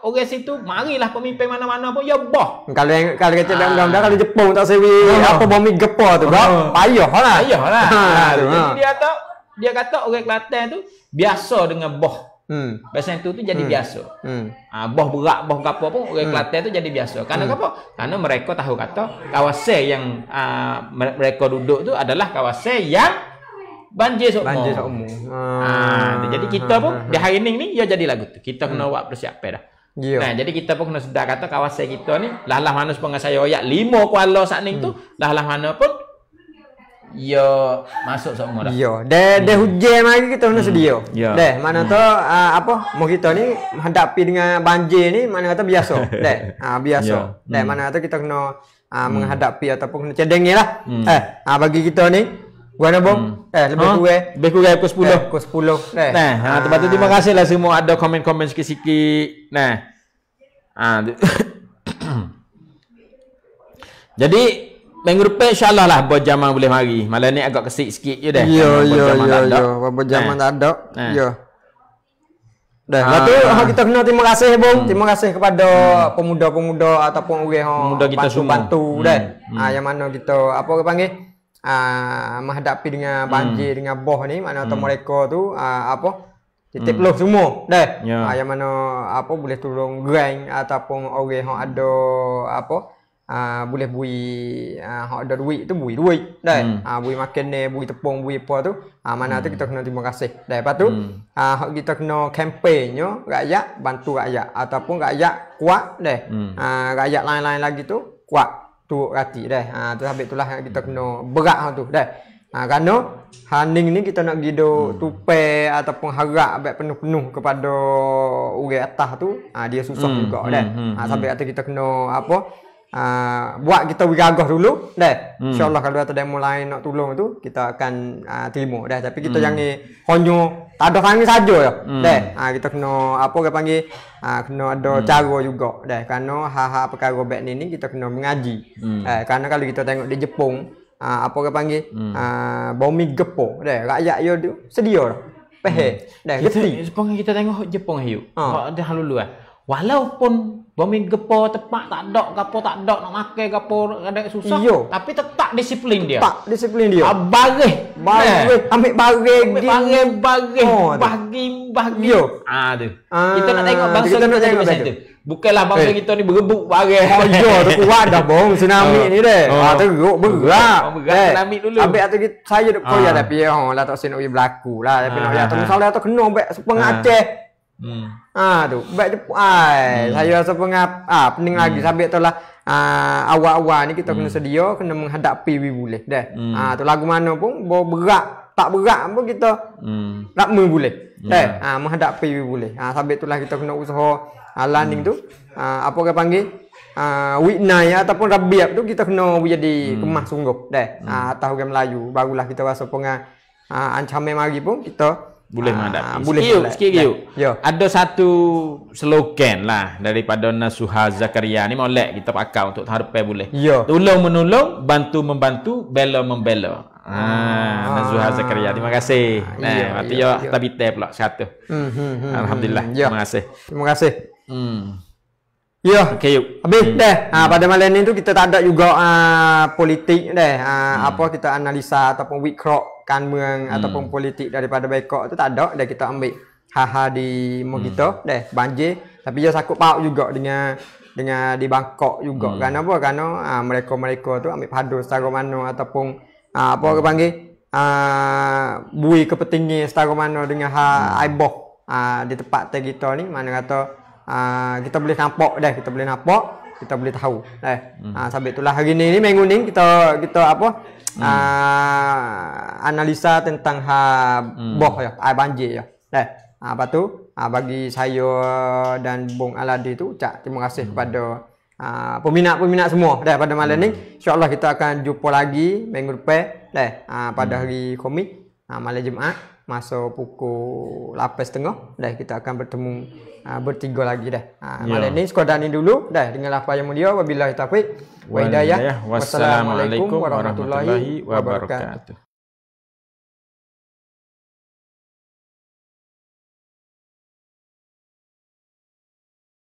Orang situ marilah pemimpin mana-mana pun ya bos. Kalau kecek mudah-mudahan kalau Jepun tak sewi apa bumi gepa tu bro. Payahlah. Jadi dia kata orang Kelantan tu biasa dengan boh. Biasa itu tu jadi biasa. Boh berak, boh apa pun orang Kelantan tu jadi biasa. Karena apa? Karena mereka tahu kata kawasan yang mereka duduk tu adalah kawasan yang banjir sokmo. Jadi kita pun di hari ni ya jadi lagu tu. Kita kena buat persiapan dah. Nah, jadi kita pun kena sedar kata kawasan kita ni lah mana sepengah saya ayat 5 kuala saat ni tu lah mana pun ya masuk semua dah. Ya, dah hujan lagi kita kena sedia. Dah, mana tu mau kita ni hadapi dengan banjir ni mana kata biasa. Dah, biasa. Dah, mana tu kita kena menghadapi ataupun kena cedeng lah. Bagi kita ni gua nak bom. Lebih kurang pukul 10. Pukul 10. Nah, tempat tu terima kasihlah semua ada komen-komen sikit-sikit. Nah. Jadi minggu depan insya-Allah lah buat zaman boleh mari. Malam ni agak kesik sikit je dah. Ya. Buat zaman tak ada. Ya. Dah. Lepas tu kita kena terima kasih bang. Terima kasih kepada pemuda-pemuda ataupun orang yang bantu dah. Yang mana kita apa orang panggil menghadapi dengan banjir dengan boh ni mana atau mereka tu titip loh semua dah. Yang mana apa boleh tolong grant ataupun orang yang ada boleh bui hak ada duit tu bui duit dah. Bui makan ni, bui tepung, bui apa tu. Mana tu kita kena terima kasih. Dah lepas tu kita kena kempennya rakyat bantu rakyat ataupun rakyat kuat dah. Rakyat lain-lain lagi tu kuat tu rati dah. Tu habis itulah kita kena berat tu dah. Kerana haning ni kita nak gido tupai ataupun harap abang penuh-penuh kepada orang atas tu dia susah juga dah. Sampai kata kita kena buat kita bergagah dulu dah. InsyaAllah kalau ada demo lain nak tolong tu kita akan terima dah. Tapi kita jangan honyo tak ada kami saja dah. Kita kena apa orang panggil kena ada cara juga dah. Kerana hal-hal perkara baik ni kita kena mengaji. Kerana kalau kita tengok di Jepun apa orang panggil bumi gepo dah. Rakyat yo tu sedia dah. Peh dah geti. Kita tengok Jepun hiu. Ada hal dulu walaupun bumi gepo tepat tak ada gapo tak ada nak makan gapo ada susah tapi tetap disiplin dia. Bareh ambil bagi tu. Kita nak tengok bangsa kita jadi macam tu. Bukanlah bangsa kita ni berebut bareh. Tu kuat dah bong tsunami ni dah. Teruk berat. Tsunami dulu. Ambil atau saya duk koyak tapi lah tak sen nak berlaku lah tapi nak ya tu misalnya tu kena baik sepengah Aceh. Tu baik saya rasa pening lagi sampai tu lah awal-awal ni kita kena sedia, kena menghadapi boleh. Dah. Tu lagu mana pun berat, tak berat pun kita rakma boleh. Dah. Menghadapi boleh. Sampai itulah kita kena usaha landing tu. Apa orang panggil? Witnai ataupun rabiab tu kita kena jadi kemas sungguh. Dah. Atas orang Melayu barulah kita rasa ancaman mari pun kita boleh menghadapi. Boleh sikit yuk. Ada satu slogan lah daripada Nasuha Zakaria ni molek kita pakai untuk tahun depan boleh. Tolong menolong, bantu membantu, bela membela. Nasuha Zakaria. Terima kasih. Nanti kita bitai pula 100. Alhamdulillah. Terima kasih. Terima kasih. Okey yuk. Habis dah. Pada malam ni tu kita tak ada juga politik dah. Apa kita analisa ataupun wikro kan มือง ataupun politik daripada Bangkok tu tak ada. Dah kita ambil hal-hal di kita dah banjir, tapi dia sakut paut juga dengan di Bangkok juga. Kerana apa? Kerana mereka tu ambil padu setara mana ataupun apa orang panggil bui kepentingan setara mana dengan aiboh di tempat kita ni, mana kata kita boleh nampak dah, kita boleh tahu dah. Sampai itulah hari ni minggu ni kita apa analisa tentang boh ya, air banjir ya. Dah. Lepas tu bagi saya dan Bung Aladi tu ucap terima kasih kepada peminat-peminat semua dah pada malam ni. InsyaAllah kita akan jumpa lagi minggu depan dah pada hari Khamis malam Jumaat masa pukul 8.30 dah kita akan bertemu bertiga lagi dah. Malam ni sekadar ni dulu dah dengan lafaz yang mulia wabillahi taufiq wa hidayah. Wassalamualaikum warahmatullahi wabarakatuh.